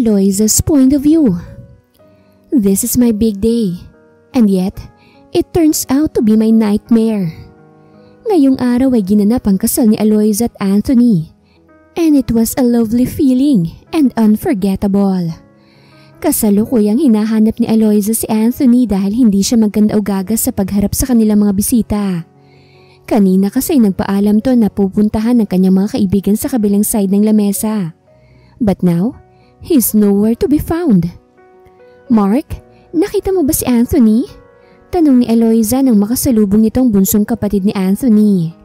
Eloisa's point of view. This is my big day, and yet, it turns out to be my nightmare. Ngayong araw ay ginanap ang kasal ni Eloisa at Anthony, and it was a lovely feeling and unforgettable. Kasalukuyang hinahanap ni Eloisa si Anthony dahil hindi siya maganda o gagas sa pagharap sa kanilang mga bisita. Kanina kasi nagpaalam to na pupuntahan ng kanyang mga kaibigan sa kabilang side ng lamesa. But now, he's nowhere to be found. Mark, nakita mo ba si Anthony? Tanong ni Eloisa nang makasalubong nitong bunsong kapatid ni Anthony.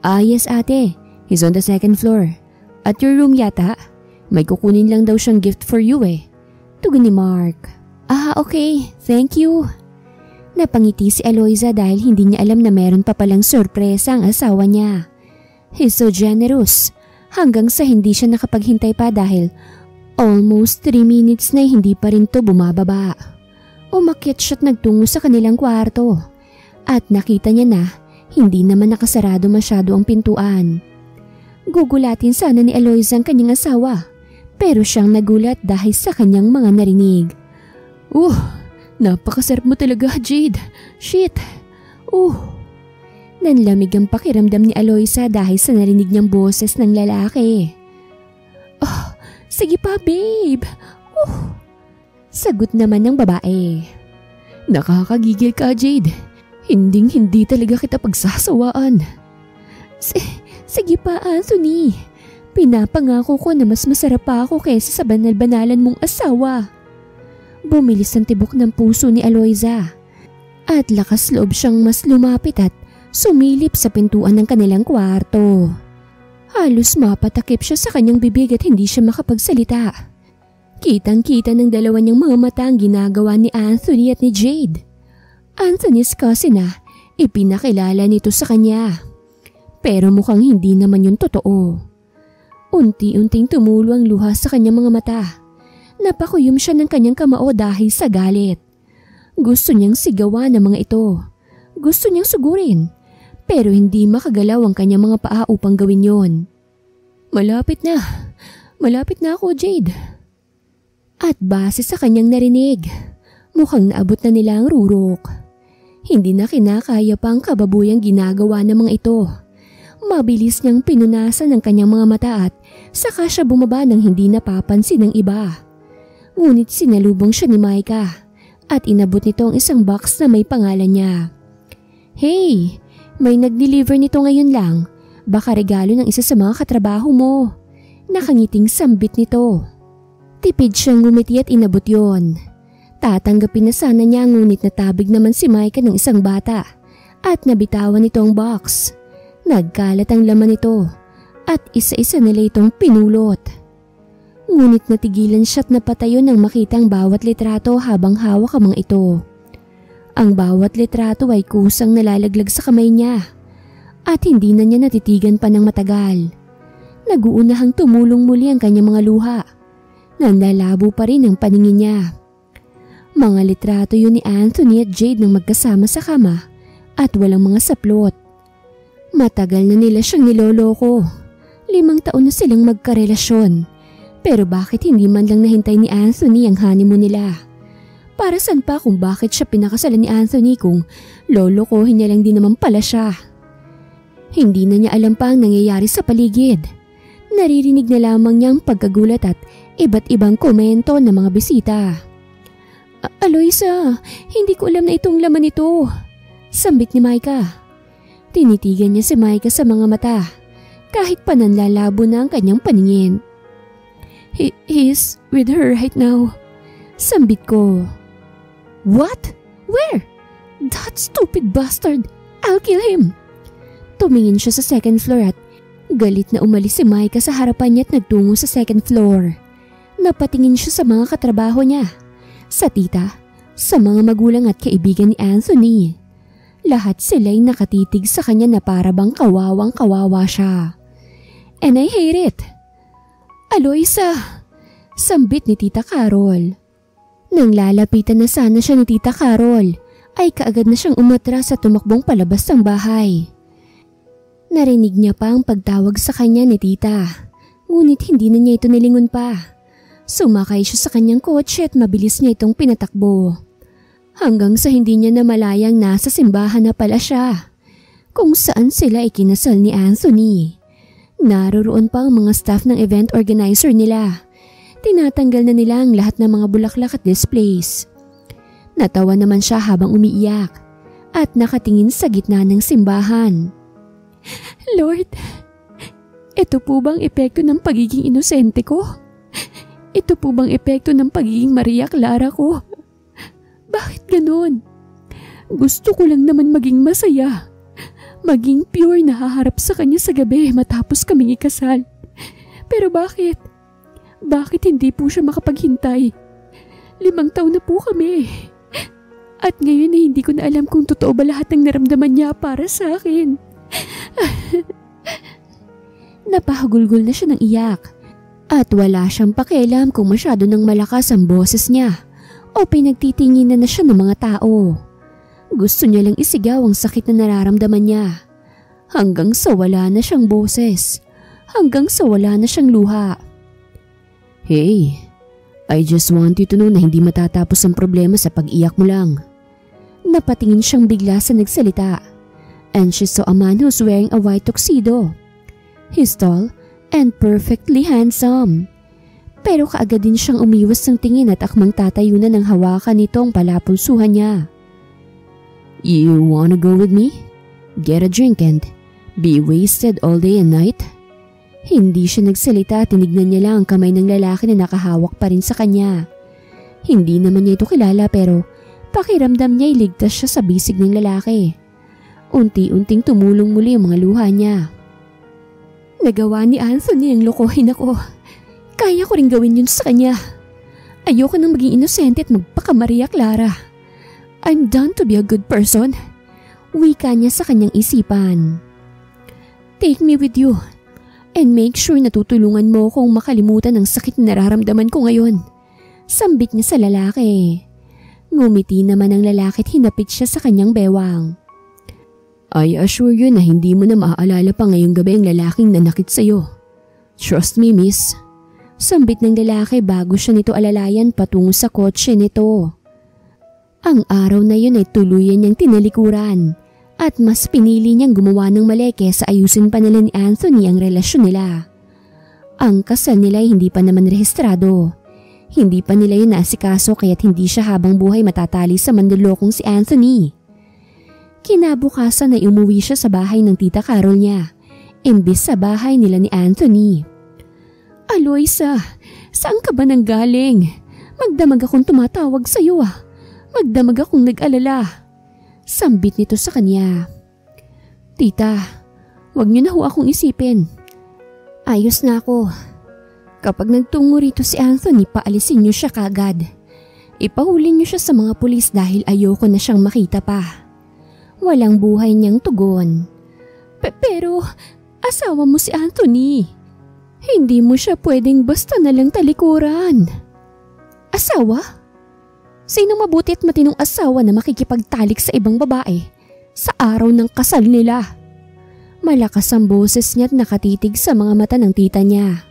Yes ate, he's on the second floor. At your room yata? May kukunin lang daw siyang gift for you eh. Tugon ni Mark. Okay, thank you. Napangiti si Eloisa dahil hindi niya alam na meron pa palang sorpresa ang asawa niya. He's so generous. Hanggang sa hindi siya nakapaghintay pa dahil almost 3 minutes na hindi pa rin to bumababa. Umakyat siya at nagtungo sa kanilang kwarto. At nakita niya na hindi naman nakasarado masyado ang pintuan. Gugulatin sana ni Eloisa ang kanyang asawa. Pero siyang nagulat dahil sa kanyang mga narinig. Napakasarap mo talaga, Jade. Shit. Nanlamig ang pakiramdam ni Eloisa dahil sa narinig niyang boses ng lalaki. Sige pa, babe. Sagot naman ng babae. Nakakagigil ka, Jade. Hinding-hindi talaga kita pagsasawaan. Sige pa, Anthony. Pinapangako ko na mas masarap pa ako kaysa sa banal-banalan mong asawa. Bumilis ang tibok ng puso ni Eloisa at lakas loob siyang mas lumapit at sumilip sa pintuan ng kanilang kwarto. Halos mapatakip siya sa kanyang bibig at hindi siya makapagsalita. Kitang-kita ng dalawa niyang mga mata ang ginagawa ni Anthony at ni Jade. Anthony's cousin na ipinakilala nito sa kanya. Pero mukhang hindi naman yun totoo. Unti-unting tumulo ang luha sa kanyang mga mata. Napakuyom siya ng kanyang kamao dahil sa galit. Gusto niyang sigawan ng mga ito. Gusto niyang sugurin. Pero hindi makagalaw ang kanyang mga paa upang gawin yon. Malapit na. Malapit na ako, Jade. At base sa kanyang narinig, mukhang naabot na nila ang rurok. Hindi na kinakaya pa ang kababuyang ginagawa ng mga ito. Mabilis niyang pinunasan ang kanyang mga mata at saka siya bumaba nang hindi napapansin ng iba. Ngunit sinalubong siya ni Micah at inabot nito ang isang box na may pangalan niya. Hey, may nag-deliver nito ngayon lang. Baka regalo ng isa sa mga katrabaho mo. Nakangiting sambit nito. Tipid siyang ngumiti at inabot yon. Tatanggapin na sana niya ngunit natabig naman si Micah ng isang bata at nabitawan nito ang box. Nagkalat ang laman nito at isa-isa nila itong pinulot. Ngunit natigilan siya at napatayo nang makita ang bawat litrato habang hawak ang mga ito. Ang bawat litrato ay kusang nalalaglag sa kamay niya at hindi na niya natitigan pa ng matagal. Naguunahang tumulong muli ang kanyang mga luha. Nandalabo pa rin ang paningin niya. Mga litrato yun ni Anthony at Jade nang magkasama sa kama at walang mga saplot. Matagal na nila siyang niloloko. 5 taon na silang magkarelasyon. Pero bakit hindi man lang nahintay ni Anthony ang honeymoon nila? Para saan pa kung bakit siya pinakasalan ni Anthony kung lolokohin niya lang din naman pala siya? Hindi na niya alam pa ang nangyayari sa paligid. Naririnig na lamang niya ang pagkagulat at iba't ibang komento ng mga bisita. Eloisa, hindi ko alam na itong laman ito. Sambit ni Micah. Tinitigan niya si Micah sa mga mata kahit pa nanlalabo na ang kanyang paningin. He's with her right now. Sambit ko. What? Where? That stupid bastard. I'll kill him. Tumingin siya sa second floor at galit na umalis si Micah sa harapan niya at nagtungo sa second floor. Napatingin siya sa mga katrabaho niya, sa tita, sa mga magulang at kaibigan ni Anthony. Lahat sila'y nakatitig sa kanya na para bang kawawang kawawa siya. And I hate it. Eloisa, sambit ni Tita Carol. Nang lalapitan na sana siya ni Tita Carol, ay kaagad na siyang umatras at tumakbong palabas ng bahay. Narinig niya pa ang pagtawag sa kanya ni Tita, ngunit hindi na niya ito nilingon pa. Sumakay siya sa kanyang kotse at mabilis niya itong pinatakbo. Hanggang sa hindi niya namalayang nasa simbahan na pala siya, kung saan sila ikinasal ni Anthony. Naroroon pa ang mga staff ng event organizer nila. Tinatanggal na nila ang lahat ng mga bulaklak at displays. Natawa naman siya habang umiiyak at nakatingin sa gitna ng simbahan. Lord, ito po bang epekto ng pagiging inosente ko? Ito po bang epekto ng pagiging Maria Clara ko? Bakit ganun? Gusto ko lang naman maging masaya. Maging pure na haharap sa kanya sa gabi matapos kaming ikasal. Pero bakit? Bakit hindi po siya makapaghintay? 5 taon na po kami. At ngayon ay hindi ko na alam kung totoo ba lahat ng naramdaman niya para sa akin. Napahagulgol na siya ng iyak. At wala siyang pakialam kung masyado nang malakas ang boses niya o pinagtitinginan na siya ng mga tao. Gusto niya lang isigaw ang sakit na nararamdaman niya. Hanggang sa wala na siyang boses. Hanggang sa wala na siyang luha. Hey, I just want you to know na hindi matatapos ang problema sa pag-iyak mo lang. Napatingin siyang bigla sa nagsalita. And she saw a man who's wearing a white tuxedo. He's tall and perfectly handsome. Pero kaagad din siyang umiwas ng tingin at akmang tatayo na ng hawakan nitong palapulsuhan niya. You wanna go with me? Get a drink and be wasted all day and night? Hindi siya nagsalita at tinignan niya lang ang kamay ng lalaki na nakahawak pa rin sa kanya. Hindi naman niya ito kilala pero pakiramdam niya iligtas siya sa bisig ng lalaki. Unti-unting tumulong muli ang mga luha niya. Nagawa ni Anthony ang lokohin ako. Kaya ko rin gawin yun sa kanya. Ayoko nang maging inosente at magpaka Maria Clara. I'm done to be a good person. Wika niya sa kanyang isipan. Take me with you and make sure na tutulungan mo kung makalimutan ang sakit na nararamdaman ko ngayon. Sambit niya sa lalaki. Ngumiti naman ang lalaki at hinapit siya sa kanyang bewang. I assure you na hindi mo na maaalala pa ngayong gabi ang lalaking nanakit sa'yo. Trust me, miss. Sambit ng lalaki bago siya nito alalayan patungo sa kotse nito. Ang araw na yun ay tuluyan niyang tinalikuran at mas pinili niyang gumawa ng mali kesa ayusin pa nila ni Anthony ang relasyon nila. Ang kasal nila ay hindi pa naman rehistrado. Hindi pa nila yun naasikaso kaya't hindi siya habang buhay matatali sa manlolokong si Anthony. Kinabukasan ay umuwi siya sa bahay ng tita Carol niya, imbis sa bahay nila ni Anthony. Aloysa, saan ka ba nanggaling? Magdamag akong tumatawag sa iyo ah. Magdamag akong nag-alala. Sambit nito sa kanya. Tita, wag niyo na ho akong isipin. Ayos na ako. Kapag nagtungo rito si Anthony, paalisin niyo siya kagad. Ipahuli niyo siya sa mga pulis dahil ayoko na siyang makita pa. Walang buhay niyang tugon. Pero asawa mo si Anthony. Hindi mo siya pwedeng basta na lang talikuran. Asawa? Sino mabuti at matinong asawa na makikipagtalik sa ibang babae sa araw ng kasal nila? Malakas ang boses niya at nakatitig sa mga mata ng tita niya.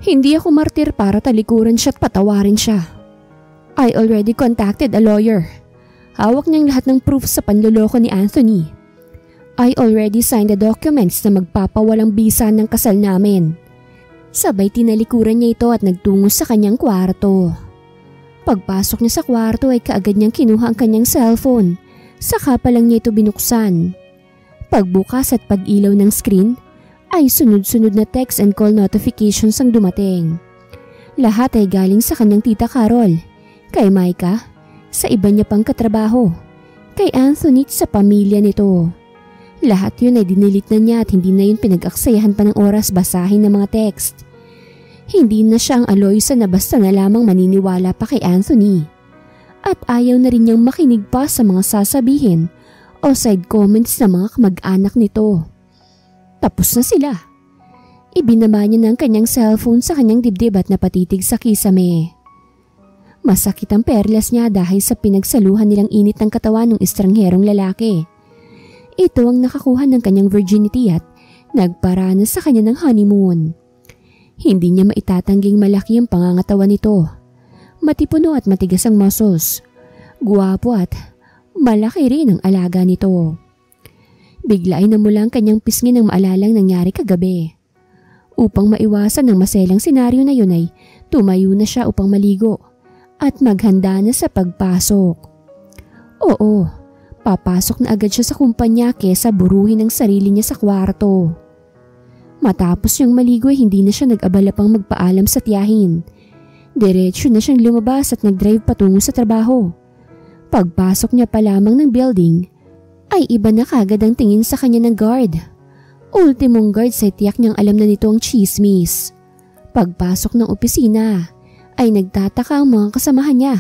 Hindi ako martir para talikuran siya at patawarin siya. I already contacted a lawyer. Hawak niyang lahat ng proof sa panloloko ni Anthony. I already signed the documents na magpapawalang bisa ng kasal namin. Sabay tinalikuran niya ito at nagtungo sa kanyang kwarto. Pagpasok niya sa kwarto ay kaagad niyang kinuha ang kanyang cellphone. Saka pa lang niya ito binuksan. Pagbukas at pag-ilaw ng screen ay sunod-sunod na text and call notifications ang dumating. Lahat ay galing sa kanyang tita Carol, kay Micah, sa iba niya pang katrabaho, kay Anthony sa pamilya nito. Lahat yun ay dinilit na niya at hindi na yun pinag-aksayahan pa ng oras basahin ng mga text. Hindi na siya ang Aloysa na basta na lamang maniniwala pa kay Anthony. At ayaw na rin niyang makinig pa sa mga sasabihin o side comments ng mga kamag-anak nito. Tapos na sila. Ibinaba niya na ang kanyang cellphone sa kanyang dibdib at napatitig sa kisame. Masakit ang perlas niya dahil sa pinagsaluhan nilang init ng katawan ng estrangherong lalaki. Ito ang nakakuha ng kanyang virginity at nagparana sa kanya ng honeymoon. Hindi niya maitatangging malaki ang pangangatawan nito. Matipuno at matigas ang muscles. Guwapo at malaki rin ang alaga nito. Bigla ay namula ang kanyang pisngi ng maalalang nangyari kagabi. Upang maiwasan ang maselang senaryo na yun ay tumayo na siya upang maligo at maghanda na sa pagpasok. Oo, papasok na agad siya sa kumpanya kesa buruhin ang sarili niya sa kwarto. Matapos niyang maligo ay hindi na siya nag-abala pang magpaalam sa tiyahin. Diretso na siyang lumabas at nag-drive patungo sa trabaho. Pagpasok niya pa lamang ng building, ay iba na kagad ang tingin sa kanya ng guard. Ultimong guard sa tiyak niyang alam na nito ang chismis. Pagpasok ng opisina, ay nagtataka ang mga kasamahan niya,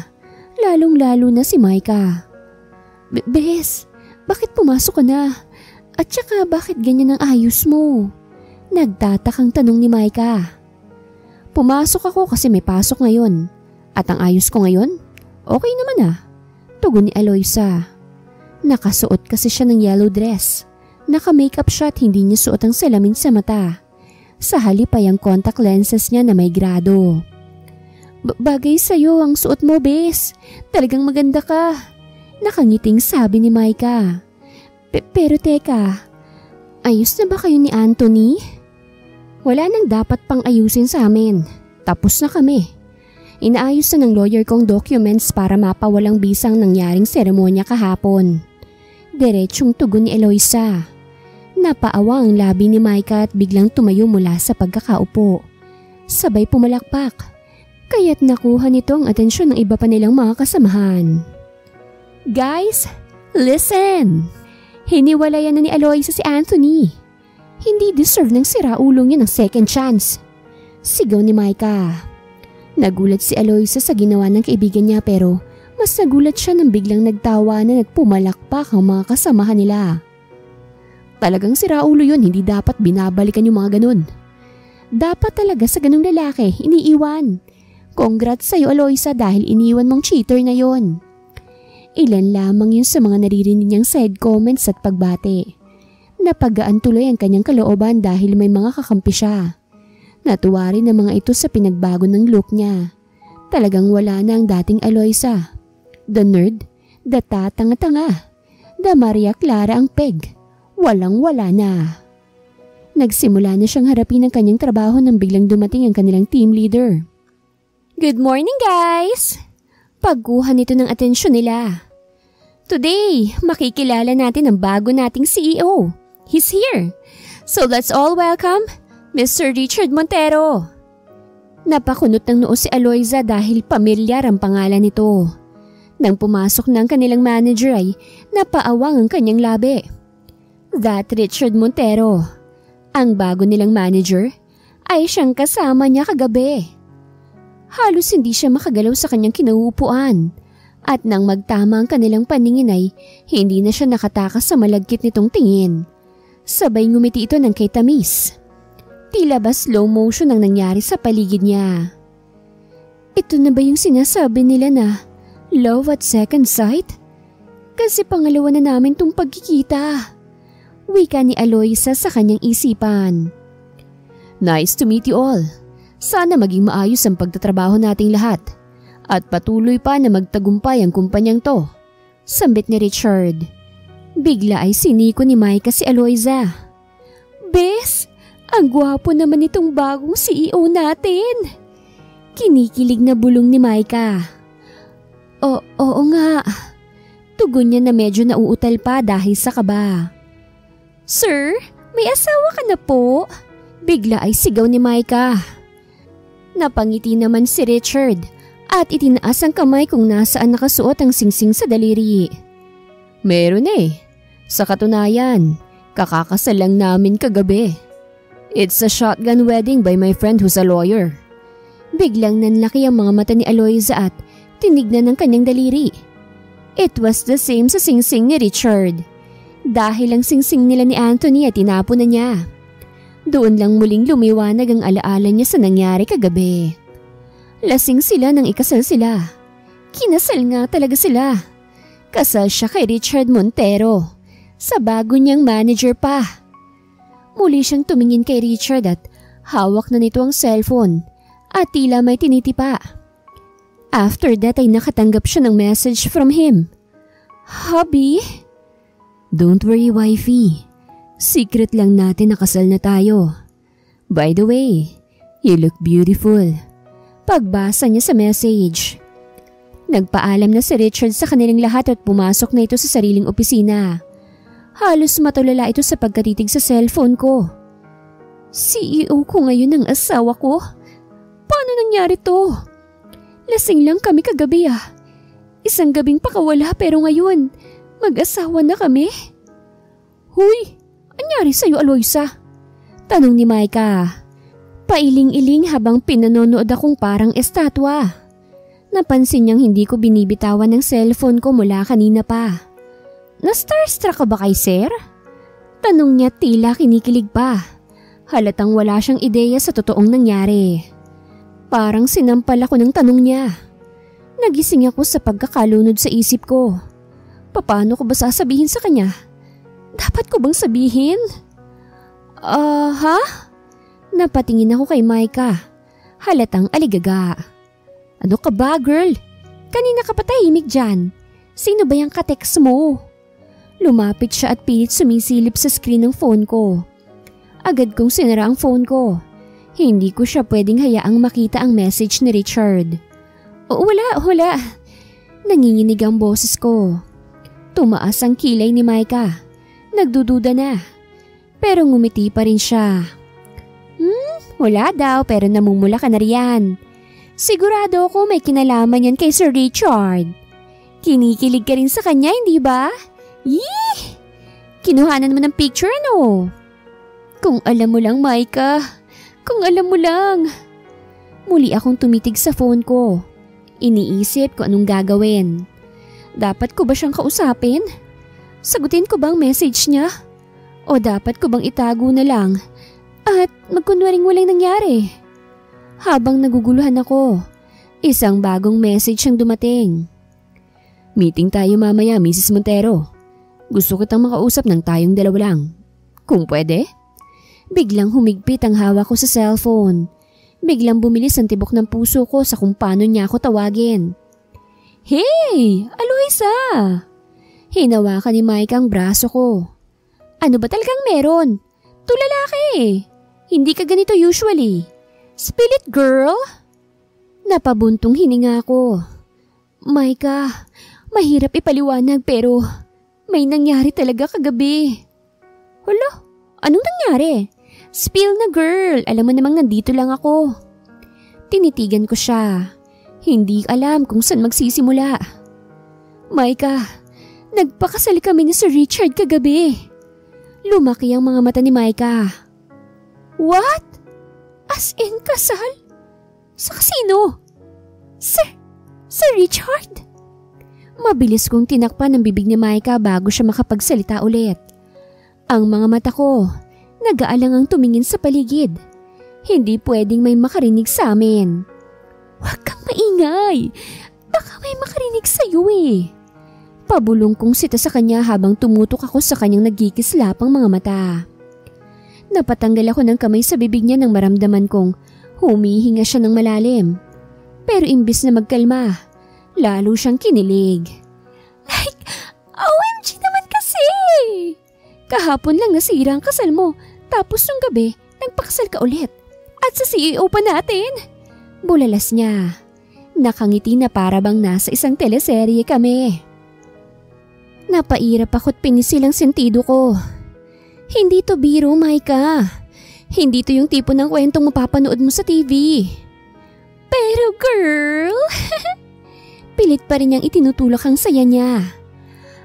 lalong-lalo na si Micah. Bes, bakit pumasok ka na? At saka bakit ganyan ang ayos mo? Nagtatakang tanong ni Micah. Pumasok ako kasi may pasok ngayon. At ang ayos ko ngayon? Okay naman ah. Tugon ni Eloisa. Nakasuot kasi siya ng yellow dress. Naka-makeup siya at hindi niya suot ang salamin sa mata. Sa halip ay ang contact lenses niya na may grado. Bagay sa'yo ang suot mo, bes. Talagang maganda ka. Nakangiting sabi ni Micah. Pero teka, ayos na ba kayo ni Anthony? Wala nang dapat pang ayusin sa amin. Tapos na kami. Inaayos na ng lawyer kong documents para mapawalang bisang nangyaring seremonya kahapon. Diretsong tugon ni Eloisa. Napaawa ang labi ni Micah at biglang tumayo mula sa pagkakaupo. Sabay pumalakpak. Kaya't nakuha nito ang atensyon ng iba pa nilang mga kasamahan. Guys, listen! Hiniwalayan na ni Eloisa si Anthony. Hindi deserve ng siraulong niya ng second chance. Sigaw ni Micah. Nagulat si Eloisa sa ginawa ng kaibigan niya pero mas nagulat siya nang biglang nagtawanan at pumalakpak ang mga kasamahan nila. Talagang siraulo yun, hindi dapat binabalikan yung mga ganun. Dapat talaga sa ganung lalaki, iniiwan. Congrats sa'yo Eloisa dahil iniwan mong cheater na yon. Ilan lamang yun sa mga naririnig niyang side comments at pagbate. Napagaan tuloy ang kanyang kalooban dahil may mga kakampi siya. Natuwa rin ang mga ito sa pinagbago ng look niya. Talagang wala na ang dating Eloisa. The nerd, the tatanga-tanga, the Maria Clara ang peg. Walang-wala na. Nagsimula na siyang harapin ang kanyang trabaho nang biglang dumating ang kanilang team leader. Good morning guys! Pagkuha nito ng atensyon nila. Today, makikilala natin ang bago nating CEO. He's here. So let's all welcome Mr. Richard Montero. Napakunot ng noo si Eloisa dahil pamilyar ang pangalan nito. Nang pumasok ng kanilang manager ay napaawang ang kanyang labi. That Richard Montero, ang bago nilang manager, ay siyang kasama niya kagabi. Halos hindi siya makagalaw sa kanyang kinauupuan at nang magtama ang kanilang paningin ay hindi na siya nakatakas sa malagkit nitong tingin. Sabay ngumiti ito ng kay tamis. Tila ba slow motion ang nangyari sa paligid niya. Ito na ba yung sinasabi nila na love at second sight? Kasi pangalawa na namin tong pagkikita. Wika ni Eloisa sa kanyang isipan. Nice to meet you all. Sana maging maayos ang pagtatrabaho nating lahat at patuloy pa na magtagumpay ang kumpanyang to. Sambit ni Richard. Bigla ay siniko ni Micah si Eloisa. Bes, ang gwapo naman itong bagong CEO natin. Kinikilig na bulong ni Micah. Oo nga. Tugon niya na medyo nauutal pa dahil sa kaba. Sir, may asawa ka na po? Bigla ay sigaw ni Micah. Napangiti naman si Richard at itinaas ang kamay kung nasaan nakasuot ang singsing sa daliri. Meron eh. Sa katunayan, kakakasal lang namin kagabi. It's a shotgun wedding by my friend who's a lawyer. Biglang nanlaki ang mga mata ni Eloisa at tinignan ng kanyang daliri. It was the same sa singsing ni Richard. Dahil ang singsing nila ni Anthony ay tinapon na niya. Doon lang muling lumiwanag ang alaala niya sa nangyari kagabi. Lasing sila nang ikasal sila. Kinasal nga talaga sila. Kasal siya kay Richard Montero. Sa bago niyang manager pa. Muli siyang tumingin kay Richard at Hawak na nito ang cellphone at tila may tinitipa. After that ay nakatanggap siya ng message from him. Hubby? Don't worry, wifey. Secret lang natin na kasal na tayo. By the way, you look beautiful. Pagbasa niya sa message. Nagpaalam na si Richard sa kanilang lahat at pumasok na ito sa sariling opisina. Halos matulala ito sa pagkatitig sa cellphone ko. CEO ko ngayon ang asawa ko. Paano nangyari to? Lasing lang kami kagabi ah. Isang gabing pakawala pero ngayon, mag-asawa na kami. Huy, anyari sa'yo Aloysa? Tanong ni Micah. Pailing-iling habang pinanonood akong parang estatwa. Napansin niyang hindi ko binibitawan ng cellphone ko mula kanina pa. Na-starstruck ka ba kay sir? Tanong niya tila kinikilig pa. Halatang wala siyang ideya sa totoong nangyari. Parang sinampal ako ng tanong niya. Nagising ako sa pagkakalunod sa isip ko. Paano ko ba sasabihin sa kanya? Dapat ko bang sabihin? Ha? Napatingin ako kay Micah. Halatang aligaga. Ano ka ba, girl? Kanina ka pa tahimik dyan. Sino ba yung ka-text mo? Lumapit siya at pilit sumisilip sa screen ng phone ko. Agad kong sinara ang phone ko. Hindi ko siya pwedeng hayaang makita ang message ni Richard. Wala. Nanginginig ang boses ko. Tumaas ang kilay ni Micah. Nagdududa na. Pero ngumiti pa rin siya. Wala daw pero namumula ka na riyan. Sigurado ako may kinalaman yan kay Sir Richard. Kinikilig ka rin sa kanya, hindi ba? Yee! Kinuhanan mo ng picture ano? Kung alam mo lang, Micah. Kung alam mo lang. Muli akong tumitig sa phone ko. Iniisip ko anong gagawin. Dapat ko ba siyang kausapin? Sagutin ko bang message niya? O dapat ko bang itago na lang at magkunwaring walang nangyari? Habang naguguluhan ako, isang bagong message ang dumating. Meeting tayo mamaya, Mrs. Montero. Gusto kitang makausap ng tayong dalawa lang. Kung pwede? Biglang humigpit ang hawak ko sa cellphone. Biglang bumilis ang tibok ng puso ko sa kung paano niya ako tawagin. Hey! Aloysa! Hinawakan ni Mike ang braso ko. Ano ba talagang meron? Tulala ka eh. Hindi ka ganito usually. Spill it, girl! Napabuntong hininga ko. Micah, mahirap ipaliwanag pero may nangyari talaga kagabi. Hala, anong nangyari? Spill na, girl. Alam mo namang nandito lang ako. Tinitigan ko siya. Hindi alam kung saan magsisimula. Micah, nagpakasal kami ni Sir Richard kagabi. Lumaki ang mga mata ni Micah. What? As in kasal? Sa kasino? Sir Richard? Mabilis kong tinakpan ang bibig ni Micah bago siya makapagsalita ulit. Ang mga mata ko, nag-aalangang tumingin sa paligid. Hindi pwedeng may makarinig sa amin. Huwag kang maingay. Baka may makarinig sa'yo eh. Pabulong kong sita sa kanya habang tumutok ako sa kanyang nagkikislapang mga mata. Napatanggal ako ng kamay sa bibig niya nang maramdaman kong humihinga siya ng malalim. Pero imbis na magkalma, lalo siyang kinilig. Like, OMG naman kasi! Kahapon lang nasira ang kasal mo, tapos nung gabi, nagpakasal ka ulit. At sa CEO pa natin! Bulalas niya. Nakangiti na para bang nasa isang teleserye kami. Napairap ako't pinisil ang sentido ko. Hindi to biro, Micah. Hindi to yung tipo ng kwentong mapapanood mo sa TV. Pero girl, pilit pa rin niyang itinutulak ang saya niya.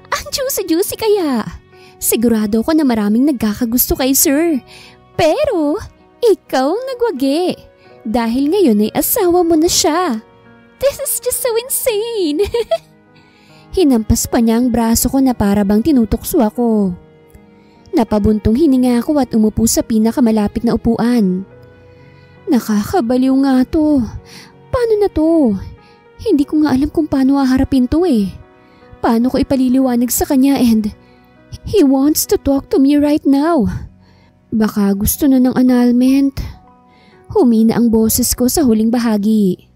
Ang juicy-juicy kaya. Sigurado ko na maraming nagkakagusto kay sir. Pero ikaw ang nagwagi. Dahil ngayon ay asawa mo na siya. This is just so insane. Hinampas pa niya ang braso ko na para bang tinutokso ako. Napabuntong hininga ako at umupo sa pinakamalapit na upuan. Nakakabaliw nga to. Paano na to? Hindi ko nga alam kung paano haharapin to eh. Paano ko ipaliliwanag sa kanya and he wants to talk to me right now. Baka gusto na ng annulment. Humina ang boses ko sa huling bahagi.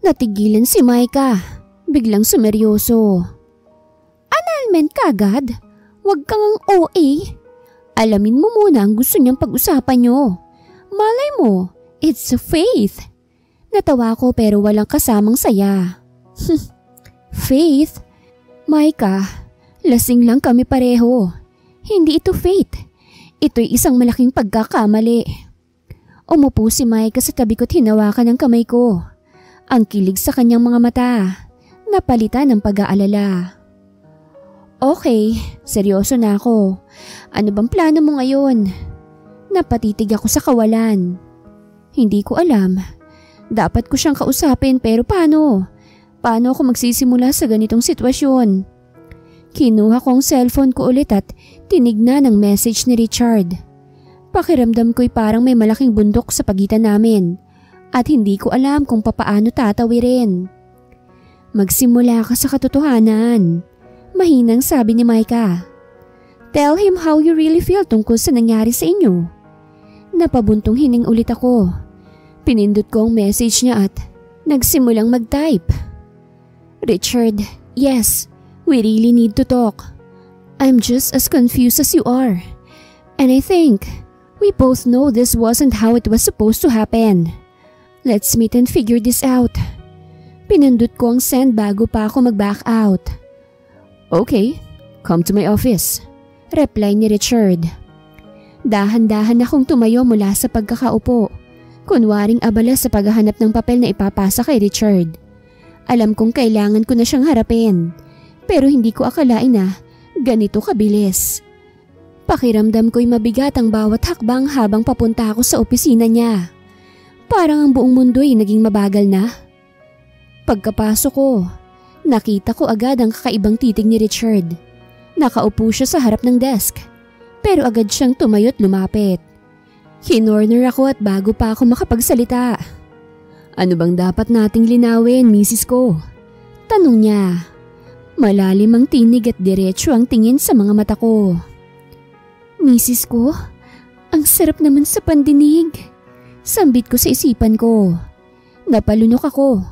Natigilan si Micah. Biglang sumeryoso. Annulment ka agad? Huwag kang ang OA. Alamin mo muna ang gusto niyang pag-usapan niyo. Malay mo, it's Faith. Natawa ko pero walang kasamang saya. Faith? Micah, lasing lang kami pareho. Hindi ito Faith. Ito'y isang malaking pagkakamali. Umupo si Micah sa tabi ko't hinawakan ang kamay ko. Ang kilig sa kanyang mga mata. Napalitan ng pag-aalala. Okay, seryoso na ako. Ano bang plano mo ngayon? Napatitig ako sa kawalan. Hindi ko alam. Dapat ko siyang kausapin pero paano? Paano ako magsisimula sa ganitong sitwasyon? Kinuha ko ang cellphone ko ulit at tinignan ang message ni Richard. Pakiramdam ko'y parang may malaking bundok sa pagitan namin at hindi ko alam kung papaano tatawirin. Magsimula ka sa katotohanan. Mahinang sabi ni Micah. Tell him how you really feel tungkol sa nangyari sa inyo. Napabuntong hining ulit ako. Pinindot ko ang message niya at nagsimulang mag-type. Richard, yes, we really need to talk. I'm just as confused as you are. And I think we both know this wasn't how it was supposed to happen. Let's meet and figure this out. Pinindot ko ang send bago pa ako mag-back out. Okay, come to my office. Reply ni Richard. Dahan-dahan akong tumayo mula sa pagkakaupo. Kunwaring abala sa paghahanap ng papel na ipapasa kay Richard. Alam kong kailangan ko na siyang harapin. Pero hindi ko akalain na ganito kabilis. Pakiramdam ko'y mabigat ang bawat hakbang habang papunta ako sa opisina niya. Parang ang buong mundo'y naging mabagal na. Pagkapasok ko, nakita ko agad ang kakaibang titig ni Richard. Nakaupo siya sa harap ng desk, pero agad siyang tumayo't lumapit. Kinorner ako at bago pa ako makapagsalita. Ano bang dapat nating linawin, misis ko? Tanong niya. Malalim ang tinig at diretso ang tingin sa mga mata ko. Misis ko, ang sarap naman sa pandinig. Sambit ko sa isipan ko. Napalunok ako.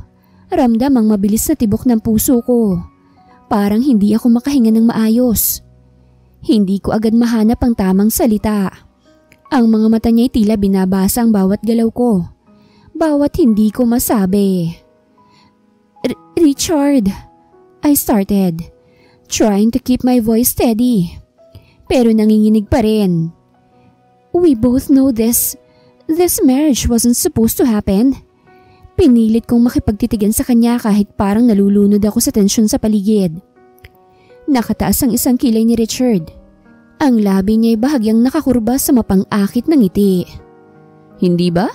Ramdam ang mabilis na tibok ng puso ko. Parang hindi ako makahinga ng maayos. Hindi ko agad mahanap ang tamang salita. Ang mga mata niya'y tila binabasa ang bawat galaw ko. Bawat hindi ko masabi. Richard, I started, trying to keep my voice steady. Pero nanginginig pa rin. We both know this marriage wasn't supposed to happen. Pinilit kong makipagtitigan sa kanya kahit parang nalulunod ako sa tensyon sa paligid. Nakataas ang isang kilay ni Richard. Ang labi niya'y bahagyang nakakurba sa mapang-akit ng ngiti. Hindi ba?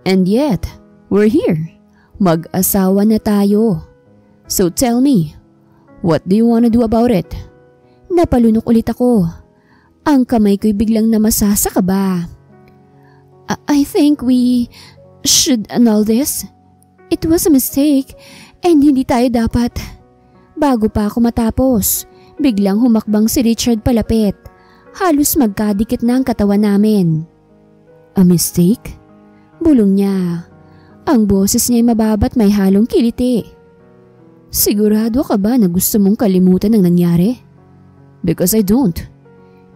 And yet, we're here. Mag-asawa na tayo. So tell me, what do you wanna do about it? Napalunok ulit ako. Ang kamay ko'y biglang namasa sa kaba. I think we should annul this. It was a mistake and hindi tayo dapat. Bago pa ako matapos, biglang humakbang si Richard palapit. Halos magkadikit na ang katawan namin. A mistake? Bulong niya. Ang boses niya'y mababat may halong kiliti. Sigurado ka ba na gusto mong kalimutan ang nangyari? Because I don't.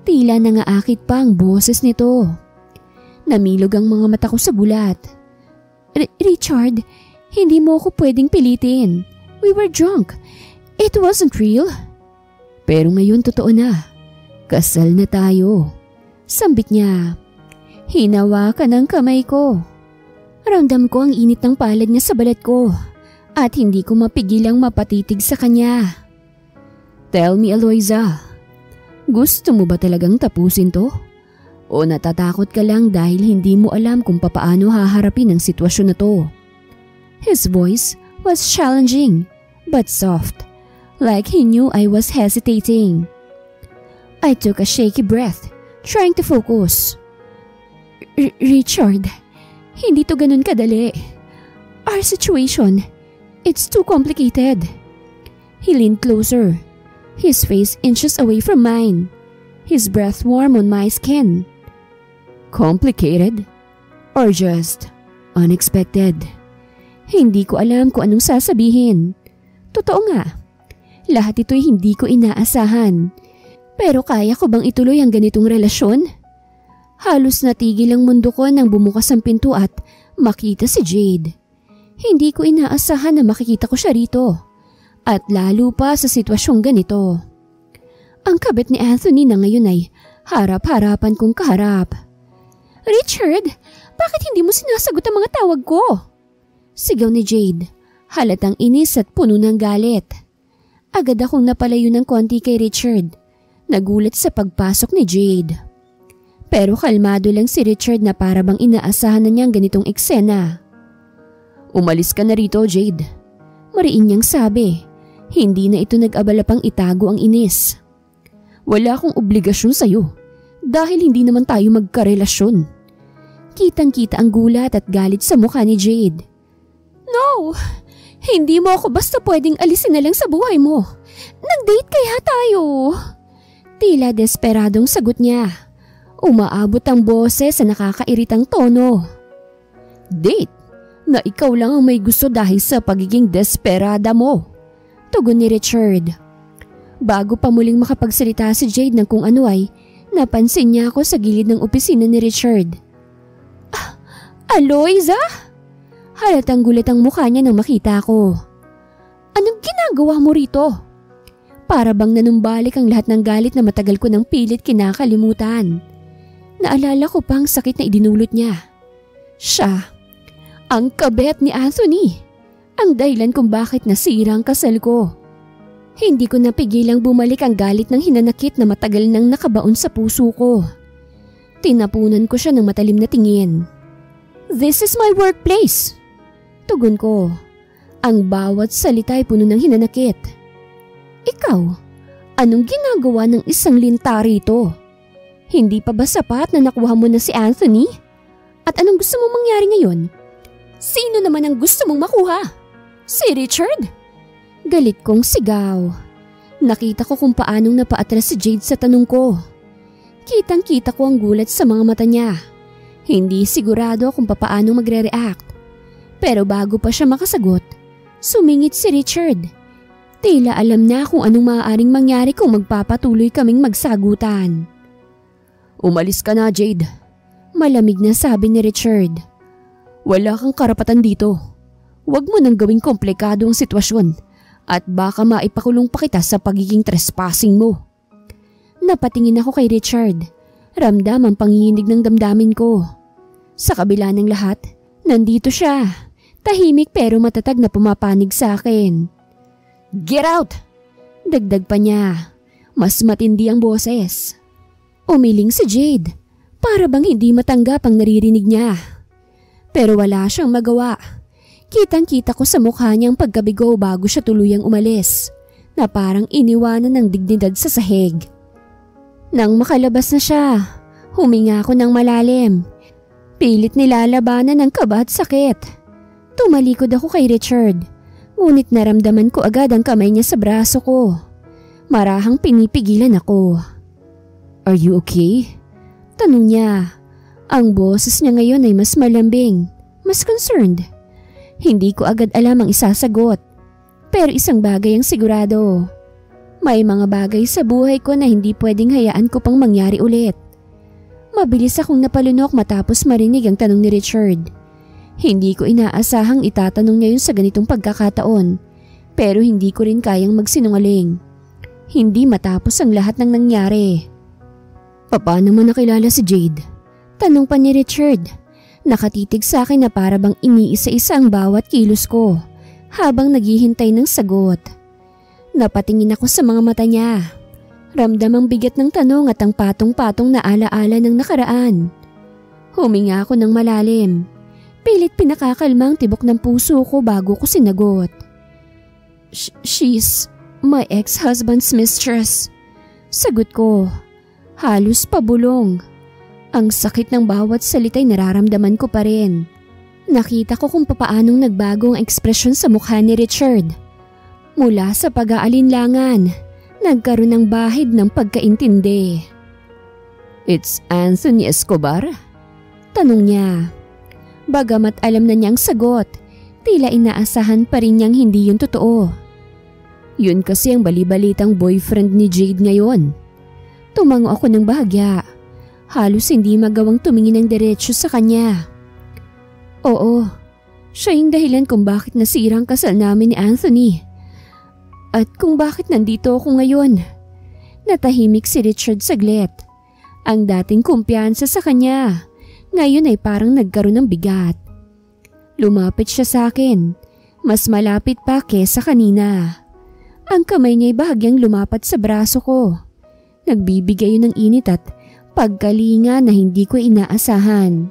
Tila nangaakit pa ang boses nito. Namilog ang mga mata ko sa bulat. Richard, hindi mo ako pwedeng pilitin. We were drunk. It wasn't real. Pero ngayon totoo na. Kasal na tayo. Sambit niya. Hinawakan ang kamay ko. Ramdam ko ang init ng palad niya sa balat ko at hindi ko mapigilang mapatitig sa kanya. Tell me, Eloisa, gusto mo ba talagang tapusin to? O natatakot ka lang dahil hindi mo alam kung papaano haharapin ang sitwasyon na to? His voice was challenging but soft, like he knew I was hesitating. I took a shaky breath, trying to focus. Richard, hindi to ganun kadali. Our situation, it's too complicated. He leaned closer, his face inches away from mine, his breath warm on my skin. Complicated? Or just unexpected? Hindi ko alam kung anong sasabihin. Totoo nga, lahat ito'y hindi ko inaasahan. Pero kaya ko bang ituloy ang ganitong relasyon? Halos natigil ang mundo ko nang bumukas ang pinto at makita si Jade. Hindi ko inaasahan na makikita ko siya rito. At lalo pa sa sitwasyong ganito. Ang kabit ni Anthony na ngayon ay harap-harapan kong kaharap. Richard, bakit hindi mo sinasagot ang mga tawag ko? Sigaw ni Jade, halatang inis at puno ng galit. Agad akong napalayo ng konti kay Richard. Nagulat sa pagpasok ni Jade. Pero kalmado lang si Richard na para bang inaasahan na niyang ganitong eksena. Umalis ka na rito, Jade. Mariin niyang sabi. Hindi na ito nag-abala pang itago ang inis. Wala akong obligasyon sa'yo dahil hindi naman tayo magkarelasyon. Kitang-kita ang gulat at galit sa mukha ni Jade. No! Hindi mo ako basta pwedeng alisin na lang sa buhay mo. Nag-date kaya tayo? Tila desperadong sagot niya. Umaabot ang boses sa nakakairitang tono. Date? Na ikaw lang ang may gusto dahil sa pagiging desperada mo. Tugon ni Richard. Bago pa muling makapagsalita si Jade ng kung ano ay, napansin niya ako sa gilid ng opisina ni Richard. Aloyza? Halatang gulat ang mukha niya nang makita ko. Anong ginagawa mo rito? Para bang nanumbalik ang lahat ng galit na matagal ko nang pilit kinakalimutan. Naalala ko pang sakit na idinulot niya. Siya, ang kabet ni Anthony. Ang dahilan kung bakit nasira ang kasal ko. Hindi ko napigilang bumalik ang galit ng hinanakit na matagal nang nakabaon sa puso ko. Tinapunan ko siya ng matalim na tingin. This is my workplace. Tugon ko. Ang bawat salita ay puno ng hinanakit. Ikaw, anong ginagawa ng isang linta rito? Hindi pa ba sapat na nakuha mo na si Anthony? At anong gusto mong mangyari ngayon? Sino naman ang gusto mong makuha? Si Richard? Galit kong sigaw. Nakita ko kung paanong napaatras si Jade sa tanong ko. Kitang-kita ko ang gulat sa mga mata niya. Hindi sigurado kung papaano magre-react. Pero bago pa siya makasagot, sumingit si Richard. Tila alam na kung anong maaaring mangyari kung magpapatuloy kaming magsagutan. Umalis ka na, Jade. Malamig na sabi ni Richard. Wala kang karapatan dito. Huwag mo nang gawing komplikado ang sitwasyon at baka maipakulong pa kita sa pagiging trespassing mo. Napatingin ako kay Richard. Ramdam ang panginginig ng damdamin ko. Sa kabila ng lahat, nandito siya. Tahimik pero matatag na pumapanig sa akin. Get out! Dagdag pa niya. Mas matindi ang boses. Umiling si Jade. Para bang hindi matanggap ang naririnig niya. Pero wala siyang magawa. Kitang-kita ko sa mukha niyang pagkabigo bago siya tuluyang umalis, na parang iniwanan ng dignidad sa sahig. Nang makalabas na siya, huminga ako ng malalim. Pilit nilalabanan ng kaba at sakit. Tumalikod ako kay Richard, ngunit naramdaman ko agad ang kamay niya sa braso ko. Marahang pinipigilan ako. Are you okay? Tanong niya. Ang boses niya ngayon ay mas malambing, mas concerned. Hindi ko agad alam ang isasagot. Pero isang bagay ang sigurado. May mga bagay sa buhay ko na hindi pwedeng hayaan ko pang mangyari ulit. Mabilis akong napalunok matapos marinig ang tanong ni Richard. Hindi ko inaasahang itatanong niya yun sa ganitong pagkakataon. Pero hindi ko rin kayang magsinungaling. Hindi matapos ang lahat ng nangyari. Paano mo nakilala si Jade? Tanong pa ni Richard. Nakatitig sa akin na para bang iniisa-isa ang bawat kilos ko habang naghihintay ng sagot. Napatingin ako sa mga mata niya. Ramdam ang bigat ng tanong at ang patong-patong na alaala ng nakaraan. Huminga ako ng malalim. Pilit pinakakalma ang tibok ng puso ko bago ko sinagot. She's my ex-husband's mistress. Sagot ko. Halos pabulong. Ang sakit ng bawat salita'y nararamdaman ko pa rin. Nakita ko kung papaanong nagbago ang ekspresyon sa mukha ni Richard. Mula sa pag-aalinlangan, nagkaroon ng bahid ng pagkaintindi. It's Anthony Escobar? Tanong niya. Bagamat alam na niyang sagot, tila inaasahan pa rin niyang hindi yun totoo. Yun kasi ang balibalitang boyfriend ni Jade ngayon. Tumango ako ng bahagya. Halos hindi magawang tumingin ng diretsyo sa kanya. Oo, siya yung dahilan kung bakit nasira ang kasal namin ni Anthony. At kung bakit nandito ako ngayon. Natahimik si Richard saglit. Ang dating kumpiyansa sa kanya, ngayon ay parang nagkaroon ng bigat. Lumapit siya sa akin, mas malapit pa kesa kanina. Ang kamay niya'y bahagyang lumapat sa braso ko. Nagbibigay yun ng init at pagkalinga na hindi ko inaasahan.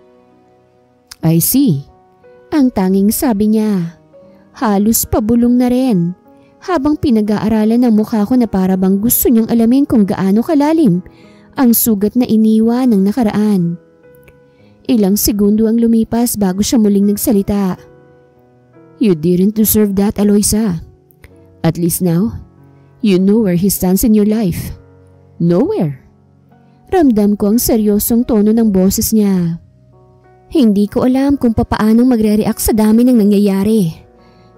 I see. Ang tanging sabi niya. Halos pabulong na rin. Habang pinag-aaralan ng mukha ko na para bang gusto niyang alamin kung gaano kalalim ang sugat na iniwan ng nakaraan. Ilang segundo ang lumipas bago siya muling nagsalita. You didn't deserve that, Aloysa. At least now, you know where he stands in your life. Nowhere. Ramdam ko ang seryosong tono ng boses niya. Hindi ko alam kung papaanong magre-react sa dami ng nangyayari.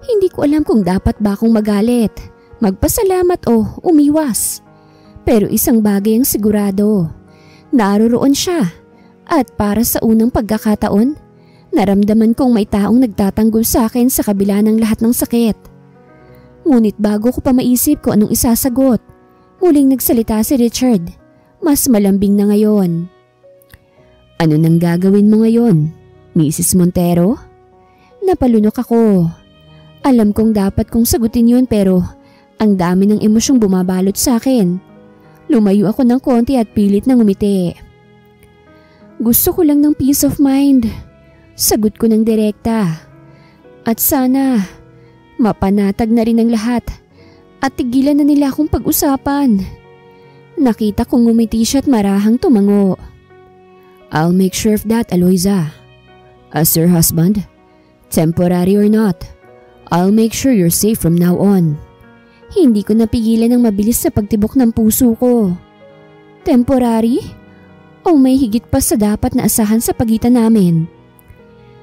Hindi ko alam kung dapat ba akong magalit, magpasalamat o umiwas. Pero isang bagay ang sigurado. Naroroon siya. At para sa unang pagkakataon, naramdaman kong may taong nagtatanggol sa akin sa kabila ng lahat ng sakit. Ngunit bago ko pa maisip kung anong isasagot, muling nagsalita si Richard. Mas malambing na ngayon. Ano nang gagawin mo ngayon, Mrs. Montero? Napalunok ako. Alam kong dapat kong sagutin yun pero ang dami ng emosyong bumabalot sa akin. Lumayo ako ng konti at pilit na ngumiti. Gusto ko lang ng peace of mind. Sagot ko ng direkta. At sana, mapanatag na rin ang lahat at tigilan na nila akong pag-usapan. Nakita kong ngumiti siya at marahang tumango. I'll make sure of that, Aloysa. As your husband, temporary or not, I'll make sure you're safe from now on. Hindi ko napigilan ang mabilis sa pagtibok ng puso ko. Temporary? O may higit pa sa dapat na asahan sa pagitan namin?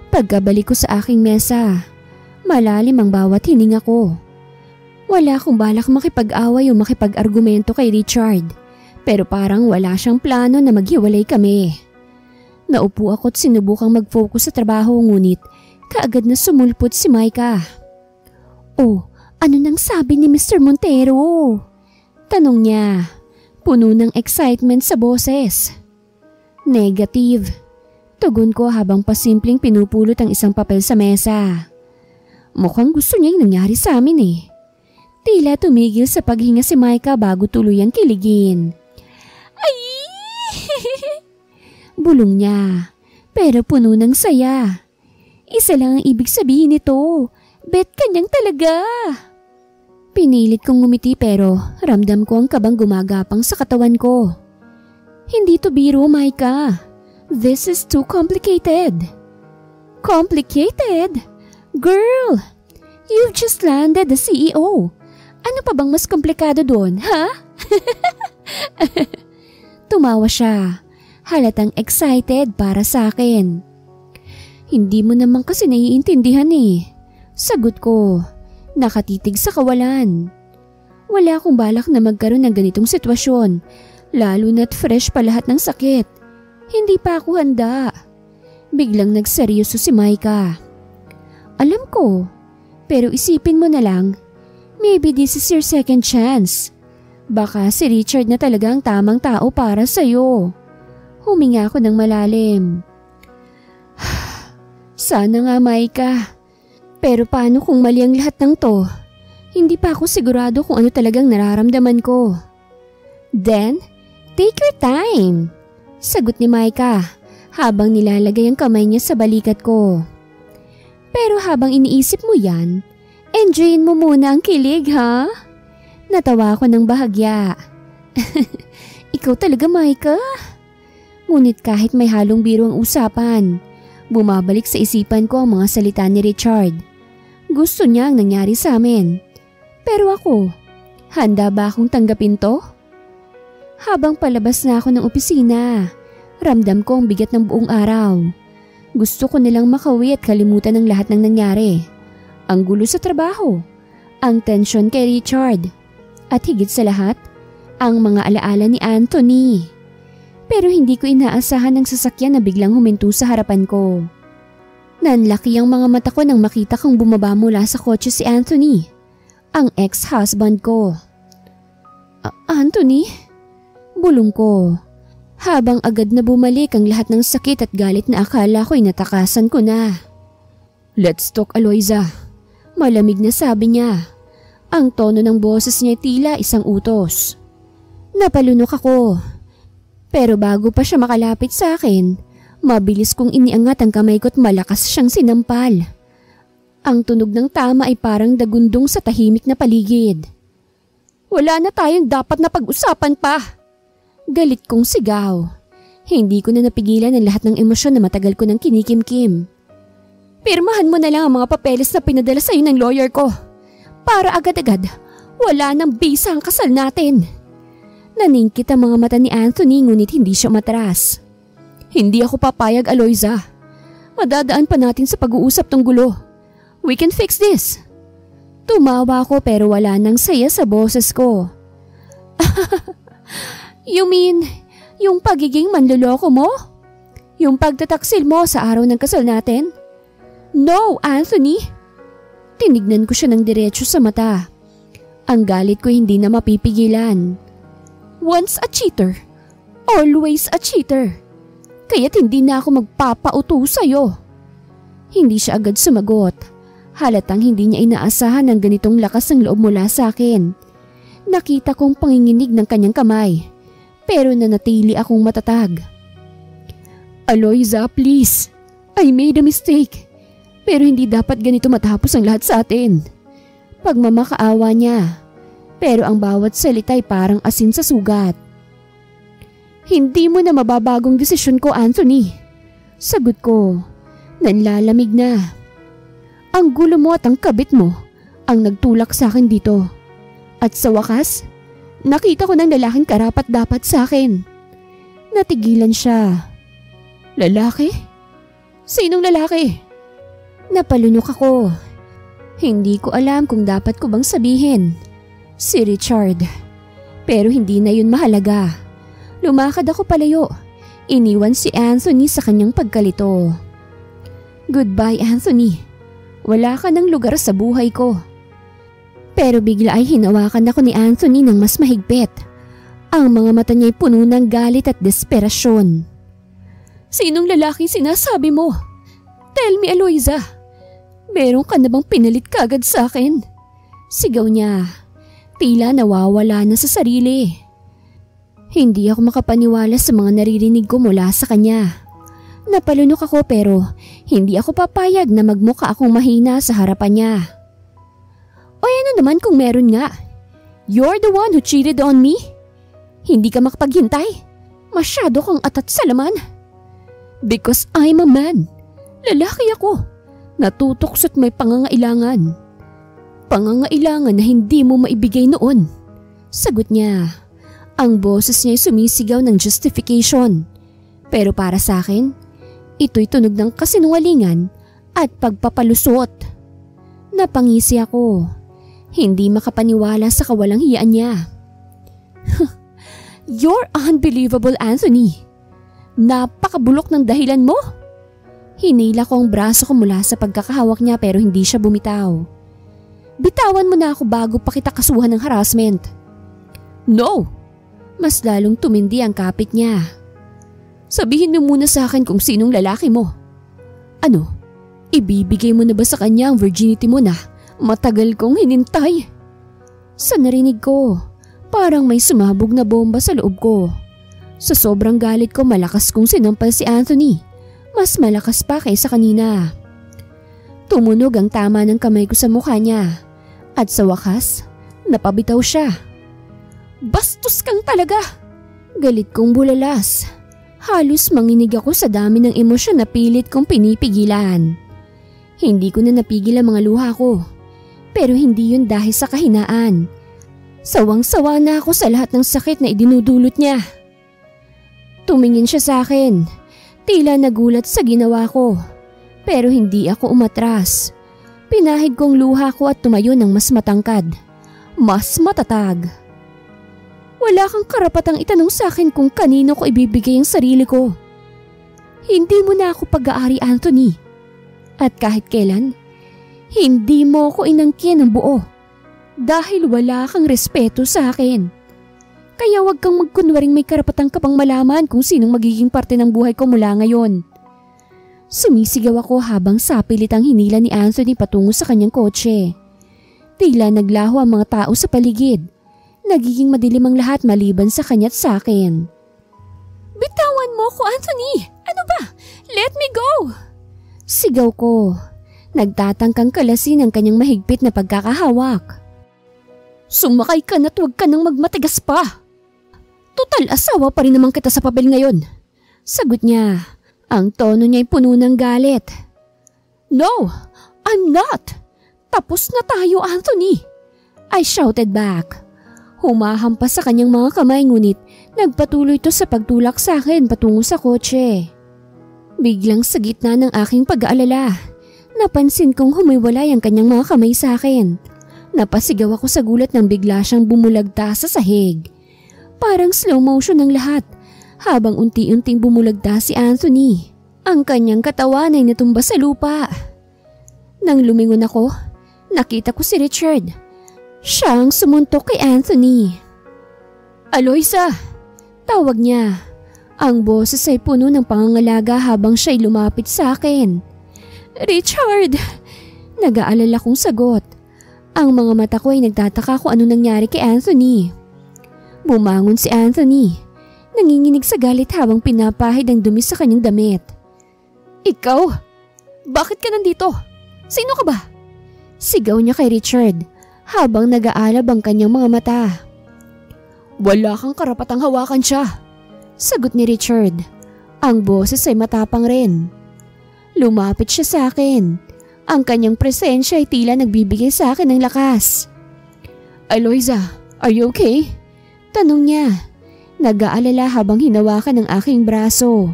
Pagkabalik ko sa aking mesa, malalim ang bawat hininga ko. Wala akong balak makipag-away o makipag-argumento kay Richard, pero parang wala siyang plano na maghiwalay kami. Naupo ako at sinubukang mag-focus sa trabaho ngunit kaagad na sumulpot si Micah. Oh, ano nang sabi ni Mr. Montero? Tanong niya, puno ng excitement sa boses. Negative. Tugon ko habang pasimpleng pinupulot ang isang papel sa mesa. Mukhang gusto niya yung nangyari sa amin eh. Tila tumigil sa paghinga si Micah bago tuluyang kiligin. Ay! Bulong niya, pero puno ng saya. Isa lang ang ibig sabihin nito. Bet kanyang talaga. Pinilit kong ngumiti pero ramdam ko ang kabang gumagapang sa katawan ko. Hindi to biro, Micah. This is too complicated. Complicated? Girl, you've just landed the CEO. Ano pa bang mas komplikado doon, ha? Tumawa siya, halatang excited para sa akin. Hindi mo naman kasi naiintindihan eh. Sagot ko, nakatitig sa kawalan. Wala akong balak na magkaroon ng ganitong sitwasyon, lalo na't fresh pa lahat ng sakit. Hindi pa ako handa. Biglang nagseryoso si Micah. Alam ko, pero isipin mo na lang, maybe this is your second chance. Baka si Richard na talaga ang tamang tao para sa'yo. Huminga ako ng malalim. Sana nga, Micah. Pero paano kung mali ang lahat ng to? Hindi pa ako sigurado kung ano talagang nararamdaman ko. Then, take your time. Sagot ni Micah habang nilalagay ang kamay niya sa balikat ko. Pero habang iniisip mo yan, enjoyin mo muna ang kilig, ha? Natawa ako ng bahagya. Ikaw talaga, Micah. Ngunit kahit may halong biro ang usapan, bumabalik sa isipan ko ang mga salita ni Richard. Gusto niya ang nangyari sa amin. Pero ako, handa ba akong tanggapin to? Habang palabas na ako ng opisina, ramdam ko ang bigat ng buong araw. Gusto ko nilang makauwi at kalimutan ng lahat ng nangyari. Ang gulo sa trabaho, ang tensyon kay Richard, at higit sa lahat, ang mga alaala ni Anthony. Pero hindi ko inaasahan ng sasakyan na biglang huminto sa harapan ko. Nanlaki ang mga mata ko nang makita kong bumaba mula sa kotse si Anthony, ang ex-husband ko. Anthony? Bulong ko, habang agad na bumalik ang lahat ng sakit at galit na akala ko'y natakasan ko na. Let's talk, Aloyza. Malamig na sabi niya. Ang tono ng boses niya tila isang utos. Napalunok ako. Pero bago pa siya makalapit sa akin, mabilis kong iniangat ang kamay ko at malakas siyang sinampal. Ang tunog ng tama ay parang dagundong sa tahimik na paligid. Wala na tayong dapat na pag-usapan pa. Galit kong sigaw. Hindi ko na napigilan ang lahat ng emosyon na matagal ko nang kinikimkim. Pirmahan mo na lang ang mga papeles na pinadala sa'yo ng lawyer ko. Para agad-agad, wala nang bisa ang kasal natin. Naningkit ang mga mata ni Anthony ngunit hindi siya matras. Hindi ako papayag, Aloyza. Madadaan pa natin sa pag-uusap tong gulo. We can fix this. Tumawa ko pero wala nang saya sa boses ko. You mean, yung pagiging manloloko mo? Yung pagtataksil mo sa araw ng kasal natin? No, Anthony. Tinignan ko siya ng diretso sa mata. Ang galit ko hindi na mapipigilan. Once a cheater, always a cheater. Kaya't hindi na ako magpapauto sa'yo. Hindi siya agad sumagot. Halatang hindi niya inaasahan ng ganitong lakas ng loob mula sa akin. Nakita kong panginginig ng kanyang kamay. Pero nanatili akong matatag. Aloyza, please. I made a mistake. Pero hindi dapat ganito matapos ang lahat sa atin. Pagmamakaawa niya. Pero ang bawat salita ay parang asin sa sugat. Hindi mo na mababagong desisyon ko, Anthony. Sagot ko. Nanlalamig na. Ang gulo mo at ang kabit mo ang nagtulak sa akin dito. At sa wakas, nakita ko ng lalaking karapat-dapat sa akin. Natigilan siya. Lalaki? Sinong lalaki? Napalunok ako. Hindi ko alam kung dapat ko bang sabihin. Si Richard. Pero hindi na yun mahalaga. Lumakad ako palayo. Iniwan si Anthony sa kanyang pagkalito. Goodbye, Anthony. Wala ka ng lugar sa buhay ko. Pero bigla ay hinawakan ako ni Anthony ng mas mahigpit. Ang mga mata niya'y puno ng galit at desperasyon. Sinong lalaki sinasabi mo? Tell me, Aloyza. Meron ka na bang pinalit kagad sa akin? Sigaw niya. Tila nawawala na sa sarili. Hindi ako makapaniwala sa mga naririnig ko mula sa kanya. Napalunok ako pero hindi ako papayag na magmukha akong mahina sa harapan niya. O ano naman kung meron nga? You're the one who cheated on me? Hindi ka makapaghintay? Masyado kang atat sa laman. Because I'm a man. Lalaki ako. Natutokso't may pangangailangan. Pangangailangan na hindi mo maibigay noon. Sagot niya. Ang boses niya sumisigaw ng justification. Pero para sa akin, ito'y tunog ng kasinungalingan at pagpapalusot. Napangisi ako. Hindi makapaniwala sa kawalang hiyaan niya. You're unbelievable, Anthony. Napakabulok ng dahilan mo. Hinila ko ang braso ko mula sa pagkakahawak niya pero hindi siya bumitaw. Bitawan mo na ako bago pa kita kasuhan ng harassment. No! Mas lalong tumindi ang kapit niya. Sabihin mo muna sa akin kung sinong lalaki mo. Ano? Ibibigay mo na ba sa kanya ang virginity mo na matagal kong hinintay? Sa narinig ko, parang may sumabog na bomba sa loob ko. Sa sobrang galit ko, malakas kong sinampal si Anthony. Mas malakas pa kaysa kanina. Tumunog ang tama ng kamay ko sa mukha niya. At sa wakas, napabitaw siya. Bastos kang talaga! Galit kong bulalas. Halos manginig ako sa dami ng emosyon na pilit kong pinipigilan. Hindi ko na napigil ang mga luha ko. Pero hindi yun dahil sa kahinaan. Sawang-sawa na ako sa lahat ng sakit na idinudulot niya. Tumingin siya sa akin. Tila nagulat sa ginawa ko, pero hindi ako umatras. Pinahid kong luha ko at tumayo ng mas matangkad, mas matatag. Wala kang karapatang itanong sa akin kung kanino ko ibibigay ang sarili ko. Hindi mo na ako pag-aari, Anthony. At kahit kailan, hindi mo ko inangkin ng buo dahil wala kang respeto sa akin. Kaya wag kang magkunwaring may karapatang ka pang malaman kung sinong magiging parte ng buhay ko mula ngayon. Sumisigaw ako habang sapilit ang hinila ni Anthony patungo sa kanyang kotse. Tila naglaho ang mga tao sa paligid. Nagiging madilim ang lahat maliban sa kanya't sa akin. Bitawan mo ko, Anthony! Ano ba? Let me go! Sigaw ko. Nagtatangkang kalasin ang kanyang mahigpit na pagkakahawak. Sumakay ka na't huwag ka nang magmatigas pa. Total asawa pa rin naman kita sa papel ngayon. Sagot niya. Ang tono niya'y puno ng galit. No, I'm not. Tapos na tayo, Anthony. I shouted back. Humahampas sa kanyang mga kamay ngunit nagpatuloy ito sa pagtulak sa akin patungo sa kotse. Biglang sa gitna ng aking pag-aalala, napansin kong humiwalay ang kanyang mga kamay sa akin. Napasigaw ako sa gulat nang bigla siyang bumulagta sa sahig. Parang slow motion ang lahat habang unti-unting bumulagta si Anthony. Ang kanyang katawan ay natumba sa lupa. Nang lumingon ako, nakita ko si Richard. Siya ang sumuntok kay Anthony. Aloysa! Tawag niya. Ang boses ay puno ng pangangalaga habang siya'y lumapit sa akin. Richard! Nag-aalala kong sagot. Ang mga mata ko ay nagtataka kung ano nangyari kay Anthony. Bumangon si Anthony. Nanginginig sa galit habang pinapahid ang dumi sa kanyang damit. Ikaw? Bakit ka nandito? Sino ka ba? Sigaw niya kay Richard habang nag-aalab ang kanyang mga mata. Wala kang karapatang hawakan siya, sagot ni Richard. Ang boses ay matapang rin. Lumapit siya sa akin. Ang kanyang presensya ay tila nagbibigay sa akin ng lakas. Aloysa, are you okay? Tanong niya. Nag-aalala habang hinawakan ang aking braso.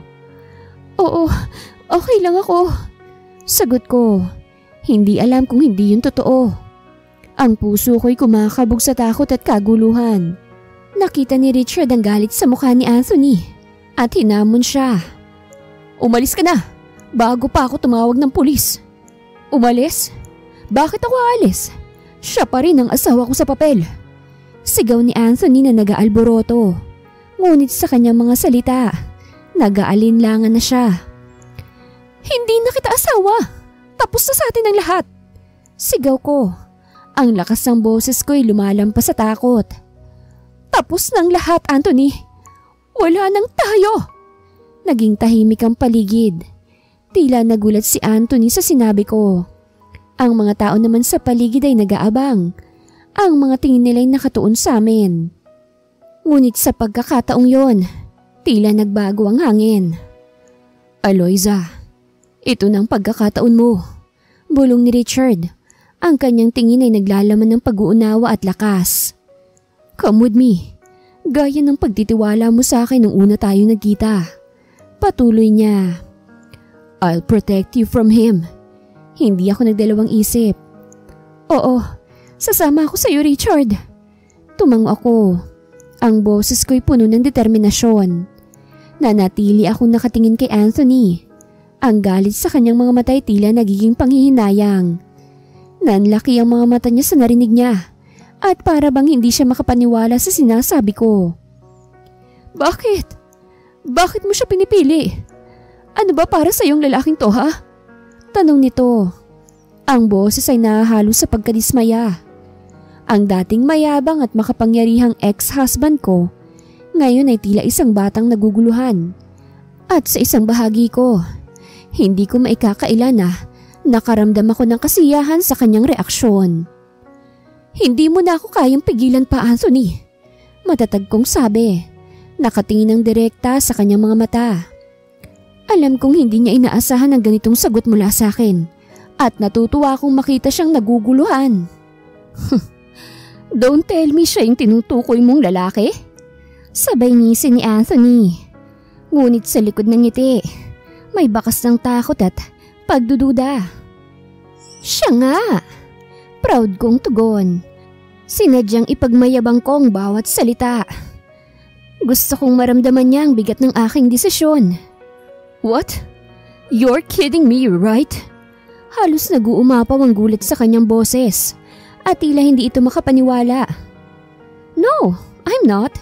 Oo, okay lang ako. Sagot ko. Hindi alam kung hindi yun totoo. Ang puso ko'y kumakabog sa takot at kaguluhan. Nakita ni Richard ang galit sa mukha ni Anthony at hinamon siya. Umalis ka na, bago pa ako tumawag ng pulis. Umalis? Bakit ako aalis? Siya pa rin ang asawa ko sa papel. Sigaw ni Anthony na nag-aalboroto. Ngunit sa kanyang mga salita, nag-aalinlangan na siya. Hindi na kita asawa. Tapos na sa atin ang lahat. Sigaw ko. Ang lakas ng boses ko'y lumalampas sa takot. Tapos ng lahat, Anthony. Wala nang tayo. Naging tahimik ang paligid. Tila nagulat si Anthony sa sinabi ko. Ang mga tao naman sa paligid ay nag-aabang. Ang mga tingin nila'y nakatuon sa amin. Ngunit sa pagkakataong yon, tila nagbago ang hangin. Aloysa, ito ng pagkakataon mo. Bulong ni Richard. Ang kanyang tingin ay naglalaman ng pag-uunawa at lakas. Come with me. Gaya ng pagtitiwala mo sa akin nung una tayo nagkita. Patuloy niya. I'll protect you from him. Hindi ako nagdalawang isip. Oo, sasama ako sa iyo, Richard. Tumango ako. Ang boses ko'y puno ng determinasyon. Nanatili akong nakatingin kay Anthony. Ang galit sa kanyang mga mata ay tila nagiging panghihinayang. Nanlaki ang mga mata niya sa narinig niya at para bang hindi siya makapaniwala sa sinasabi ko. Bakit? Bakit mo siya pinipili? Ano ba para sa iyong lalaking to, ha? Tanong nito. Ang boses ay nahahalo sa pagkadismaya. Ang dating mayabang at makapangyarihang ex-husband ko, ngayon ay tila isang batang naguguluhan. At sa isang bahagi ko, hindi ko maikakaila na nakaramdam ako ng kasiyahan sa kanyang reaksyon. Hindi mo na ako kayang pigilan pa, Anthony. Matatag kong sabi. Nakatingin ng direkta sa kanyang mga mata. Alam kong hindi niya inaasahan ang ganitong sagot mula sa akin at natutuwa akong makita siyang naguguluhan. Don't tell me siya yung tinutukoy mong lalaki? Sabay ngisi ni Anthony. Ngunit sa likod ng ngiti, May bakas ng takot at pagdududa. Siya nga! Proud kong tugon. Sinadyang ipagmayabang ko ang bawat salita. Gusto kong maramdaman niya ang bigat ng aking desisyon. What? You're kidding me, right? Halos nag-uumapaw ang gulat sa kanyang boses at tila hindi ito makapaniwala. No, I'm not.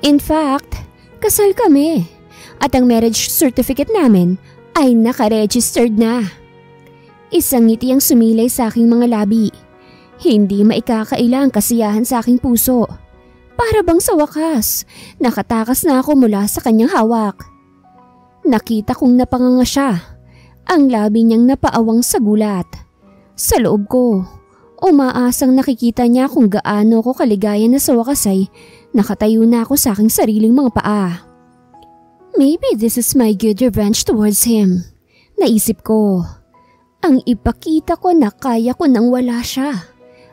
In fact, kasal kami at ang marriage certificate namin ay nakaregistered na. Isang ngiti ang sumilay sa aking mga labi. Hindi maikakaila ang kasiyahan sa aking puso. Para bang sa wakas, nakatakas na ako mula sa kanyang hawak. Nakita kong napanganga siya. Ang labi niyang napaawang sa gulat. Sa loob ko, umaasang nakikita niya kung gaano ko kaligaya na sa wakas ay nakatayo na ako sa aking sariling mga paa. Maybe this is my good revenge towards him. Naisip ko. Ang ipakita ko na kaya ko nang wala siya.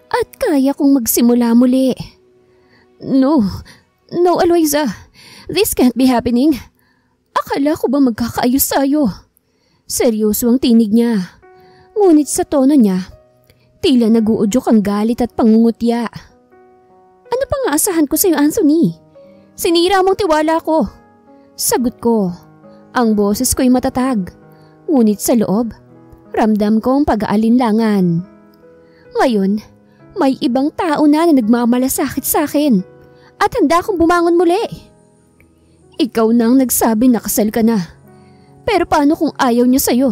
At kaya kong magsimula muli. No, Aloyza. This can't be happening. Akala ko ba magkakaayos tayo? Seryoso ang tinig niya. Ngunit sa tono niya, tila naguudyok ang galit at pangungutya. Ano pang aasahan ko sa'yo, Anthony? Sinira mong tiwala ko. Sagot ko. Ang boses ko'y matatag. Ngunit sa loob, ramdam ko ang pag-aalinlangan. Ngayon, may ibang tao na nagmamalasakit sa akin at handa akong bumangon muli. Ikaw nang nagsabi na kasal ka na. Pero paano kung ayaw niya sa'yo?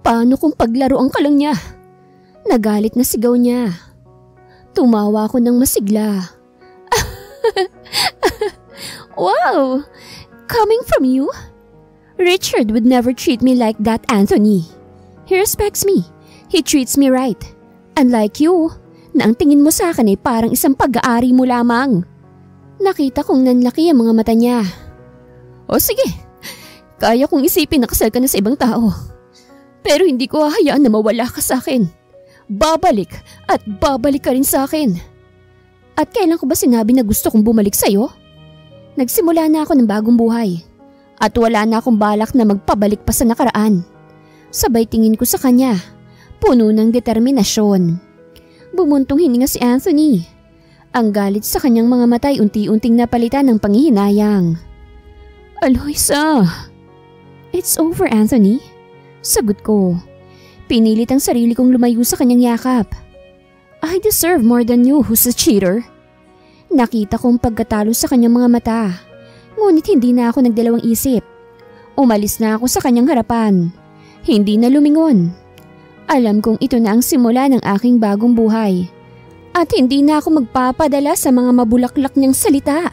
Paano kung paglaruan ka lang niya? Nagalit na sigaw niya. Tumawa ako ng masigla. Wow! Coming from you? Richard would never treat me like that, Anthony. He respects me. He treats me right. Unlike you, na ang tingin mo sa akin ay parang isang pag-aari mo lamang. Nakita kong nanlaki ang mga mata niya. O sige, kaya kong isipin na kasal ka na sa ibang tao. Pero hindi ko hahayaan na mawala ka sa akin. Babalik at babalik ka rin sa akin. At kailan ko ba sinabi na gusto kong bumalik sa'yo? Nagsimula na ako ng bagong buhay. At wala na akong balak na magpabalik pa sa nakaraan. Sabay tingin ko sa kanya, puno ng determinasyon. Bumuntong hininga si Anthony. Ang galit sa kanyang mga mata ay unti-unting napalitan ng panghihinayang. Aloyza! It's over, Anthony. Sagot ko. Pinilit ang sarili kong lumayo sa kanyang yakap. I deserve more than you, who's a cheater. Nakita kong pagkatalo sa kanyang mga mata. Ngunit hindi na ako nagdalawang isip. Umalis na ako sa kanyang harapan. Hindi na lumingon. Alam kong ito na ang simula ng aking bagong buhay. At hindi na ako magpapadala sa mga mabulaklak niyang salita.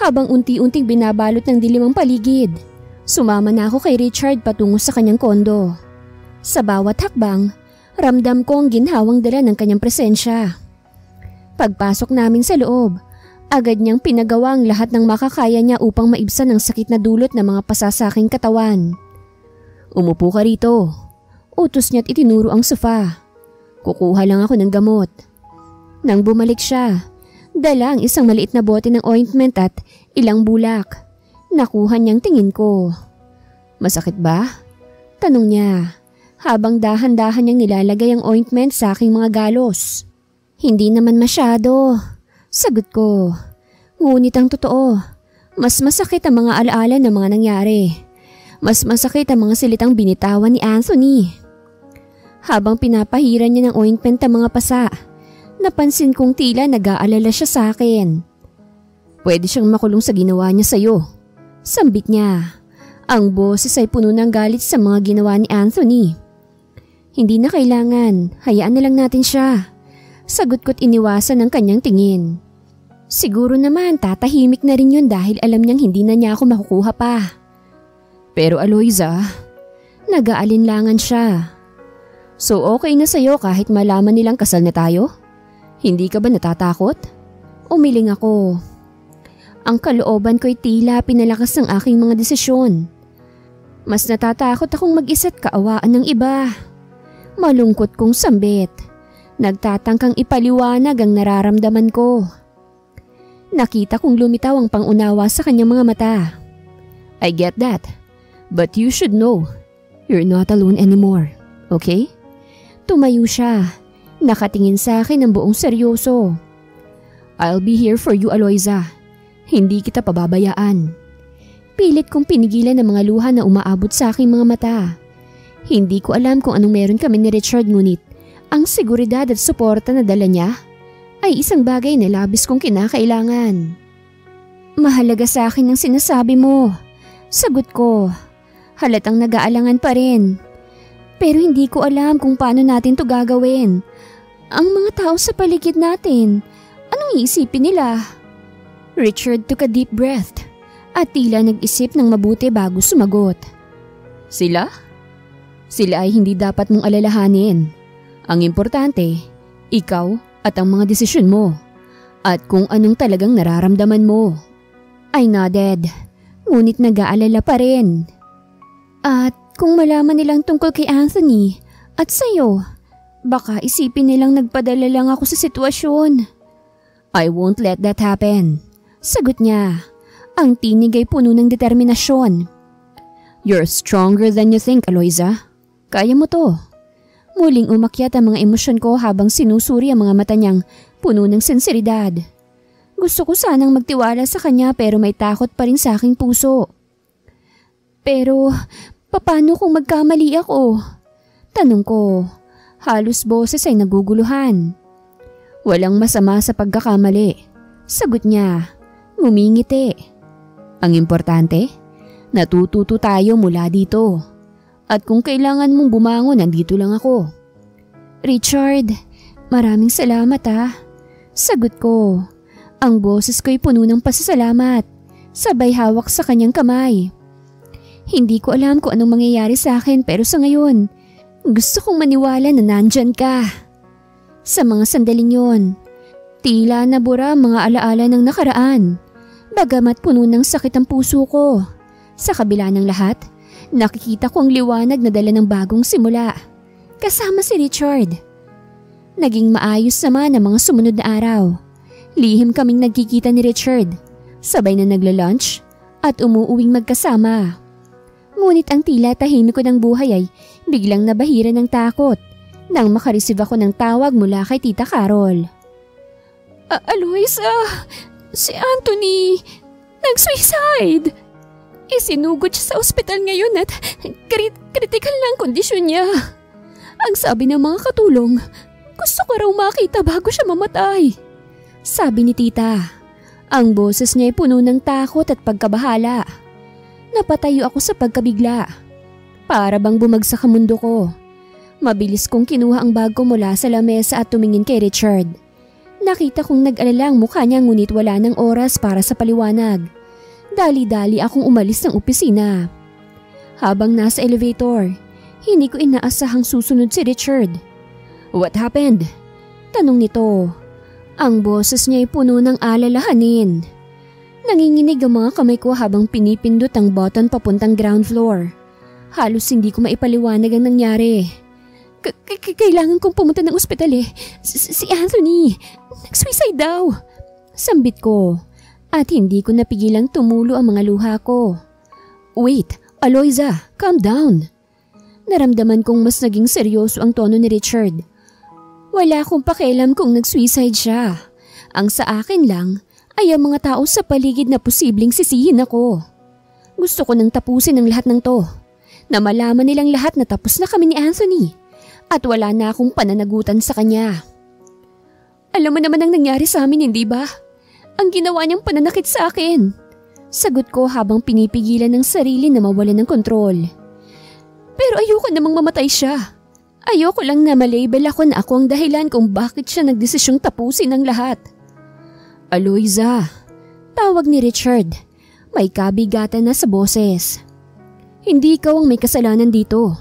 Habang unti-unting binabalot ng dilim ang paligid, sumama na ako kay Richard patungo sa kanyang kondo. Sa bawat hakbang, ramdam ko ang ginhawang dala ng kanyang presensya. Pagpasok namin sa loob, agad niyang pinagawa ang lahat ng makakaya niya upang maibsan ang sakit na dulot ng mga pasa sa aking katawan. Umupo ka rito. Utos niya't itinuro ang sofa. Kukuha lang ako ng gamot. Nang bumalik siya, dala ang isang maliit na bote ng ointment at ilang bulak. Nakuha niyang tingin ko. Masakit ba? Tanong niya, habang dahan-dahan niyang nilalagay ang ointment sa aking mga galos. Hindi naman masyado. Sagot ko. Ngunit ang totoo, mas masakit ang mga alaala ng mga nangyari. Mas masakit ang mga silitang binitawan ni Anthony. Habang pinapahiran niya ng ointment ang mga pasa, napansin kong tila nag-aalala siya sa akin. Pwede siyang makulong sa ginawa niya sa'yo. Sambit niya. Ang boses ay puno ng galit sa mga ginawa ni Anthony. Hindi na kailangan, hayaan na lang natin siya. Sagot ko't iniwasan ang kanyang tingin. Siguro naman tatahimik na rin yun dahil alam niyang hindi na niya ako makukuha pa. Pero Aloyza, nag-aalinlangan siya. So okay na sa'yo kahit malaman nilang kasal na tayo? Hindi ka ba natatakot? Umiling ako. Ang kalooban ko'y tila pinalakas ng aking mga desisyon. Mas natatakot akong mag-isa't kaawaan ng iba. Malungkot kong sambit. Nagtatangkang ipaliwanag ang nararamdaman ko. Nakita kong lumitaw ang pangunawa sa kanyang mga mata. I get that. But you should know, you're not alone anymore, okay? Tumayo siya. Nakatingin sa akin ng buong seryoso. I'll be here for you, Aloyza. Hindi kita pababayaan. Pilit kong pinigilan ang mga luha na umaabot sa aking mga mata. Hindi ko alam kung anong meron kami ni Richard, ngunit ang seguridad at suporta na dala niya ay isang bagay na labis kong kinakailangan. Mahalaga sa akin ang sinasabi mo. Sagot ko. Halatang nag-aalangan pa rin. Pero hindi ko alam kung paano natin to gagawin. Ang mga tao sa paligid natin, anong iisipin nila? Richard took a deep breath at tila nag-isip ng mabuti bago sumagot. Sila? Sila ay hindi dapat mong alalahanin. Ang importante, ikaw at ang mga desisyon mo at kung anong talagang nararamdaman mo. I nodded, ngunit nag-aalala pa rin. At kung malaman nilang tungkol kay Anthony at sa'yo, baka isipin nilang nagpadala lang ako sa sitwasyon. I won't let that happen. Sagot niya. Ang tinig ay puno ng determinasyon. You're stronger than you think, Aloyza. Kaya mo to. Muling umakyat ang mga emosyon ko habang sinusuri ang mga mata niyang puno ng sinseridad. Gusto ko sanang magtiwala sa kanya pero may takot pa rin sa aking puso. Pero paano kung magkamali ako? Tanong ko. Halos boses ay naguguluhan. Walang masama sa pagkakamali. Sagot niya. Ngumingiti. Ang importante, natututo tayo mula dito. At kung kailangan mong bumangon, nandito lang ako. Richard, maraming salamat ha. Sagot ko. Ang boses ko'y puno ng pasasalamat. Sabay hawak sa kanyang kamay. Hindi ko alam kung anong mangyayari sa akin pero sa ngayon, gusto kong maniwala na nandyan ka. Sa mga sandaling yon, tila nabura ang mga alaala ng nakaraan. Bagamat puno ng sakit ang puso ko. Sa kabila ng lahat, nakikita ko ang liwanag na dala ng bagong simula. Kasama si Richard. Naging maayos naman ang mga sumunod na araw. Lihim kaming nagkikita ni Richard. Sabay na nagla-lunch at umuuwing magkasama. Ngunit ang tila tahimik ko ng buhay ay biglang nabahira ng takot nang makareceive ako ng tawag mula kay Tita Carol. Aloyza, si Anthony, nag-suicide. Isinugod siya sa ospital ngayon at critical na ang kondisyon niya. Ang sabi ng mga katulong, gusto ko raw makita bago siya mamatay. Sabi ni Tita. Ang boses niya ay puno ng takot at pagkabahala. Napatayo ako sa pagkabigla. Para bang bumagsak ang mundo ko. Mabilis kong kinuha ang bag ko mula sa lamesa at tumingin kay Richard. Nakita kong nag-alala ang mukha niya ngunit wala ng oras para sa paliwanag. Dali-dali akong umalis ng opisina. Habang nasa elevator, hindi ko inaasahang susunod si Richard. What happened? Tanong nito. Ang boses niya ay puno ng alalahanin. Nanginginig ang mga kamay ko habang pinipindot ang button papuntang ground floor. Halos hindi ko maipaliwanag ang nangyari. Kailangan kong pumunta ng ospital eh. Si Anthony, nag-suicide daw. Sambit ko at hindi ko napigilang tumulo ang mga luha ko. Wait, Aloyza, calm down. Naramdaman kong mas naging seryoso ang tono ni Richard. Wala akong pakialam kung nag-suicide siya. Ang sa akin lang ay ang mga tao sa paligid na posibleng sisihin ako. Gusto ko nang tapusin ang lahat ng to. Na malaman nilang lahat na tapos na kami ni Anthony. At wala na akong pananagutan sa kanya. Alam mo naman ang nangyari sa amin, hindi ba? Ang ginawa niyang pananakit sa akin. Sagot ko habang pinipigilan ng sarili na mawalan ng kontrol. Pero ayoko namang mamatay siya. Ayoko lang na malabel ako na ako ang dahilan kung bakit siya nagdesisyong tapusin ang lahat. Aloyza, tawag ni Richard. May kabigatan na sa boses. Hindi ikaw ang may kasalanan dito.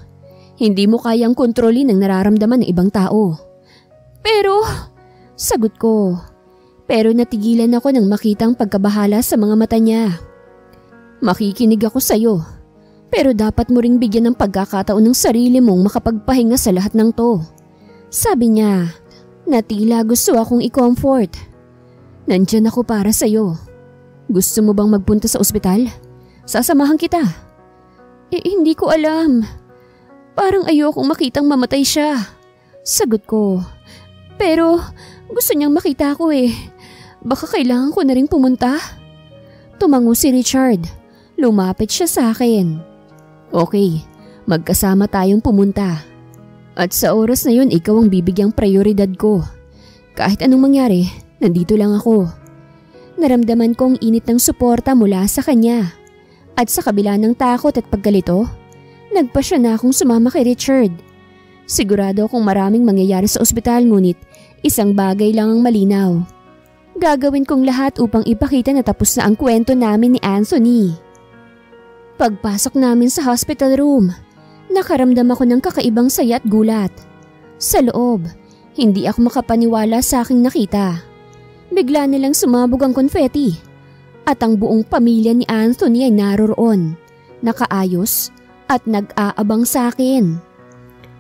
Hindi mo kayang kontrolin ang nararamdaman ng ibang tao. Pero, sagot ko. Pero natigilan ako nang makita ang pagkabahala sa mga mata niya. Makikinig ako sa'yo. Pero dapat mo ring bigyan ng pagkakataon ng sarili mong makapagpahinga sa lahat ng to. Sabi niya, na tila gusto akong i-comfort. Nandyan ako para sa'yo. Gusto mo bang magpunta sa ospital? Sasamahan kita. Hindi ko alam. Parang ayokong makitang mamatay siya. Sagot ko. Pero gusto niyang makita ko eh. Baka kailangan ko na rin pumunta. Tumango si Richard. Lumapit siya sa akin. Okay, magkasama tayong pumunta. At sa oras na yun, ikaw ang bibigyang prioridad ko. Kahit anong mangyari, nandito lang ako. Naramdaman kong init ng suporta mula sa kanya. At sa kabila ng takot at pagkalito, nagpasya na akong sumama kay Richard. Sigurado akong maraming mangyayari sa ospital ngunit isang bagay lang ang malinaw. Gagawin kong lahat upang ipakita na tapos na ang kwento namin ni Anthony. Pagpasok namin sa hospital room, nakaramdam ako ng kakaibang saya at gulat. Sa loob, hindi ako makapaniwala sa aking nakita. Bigla nilang sumabog ang konfeti at ang buong pamilya ni Anthony ay naroroon, nakaayos at nag-aabang sa akin.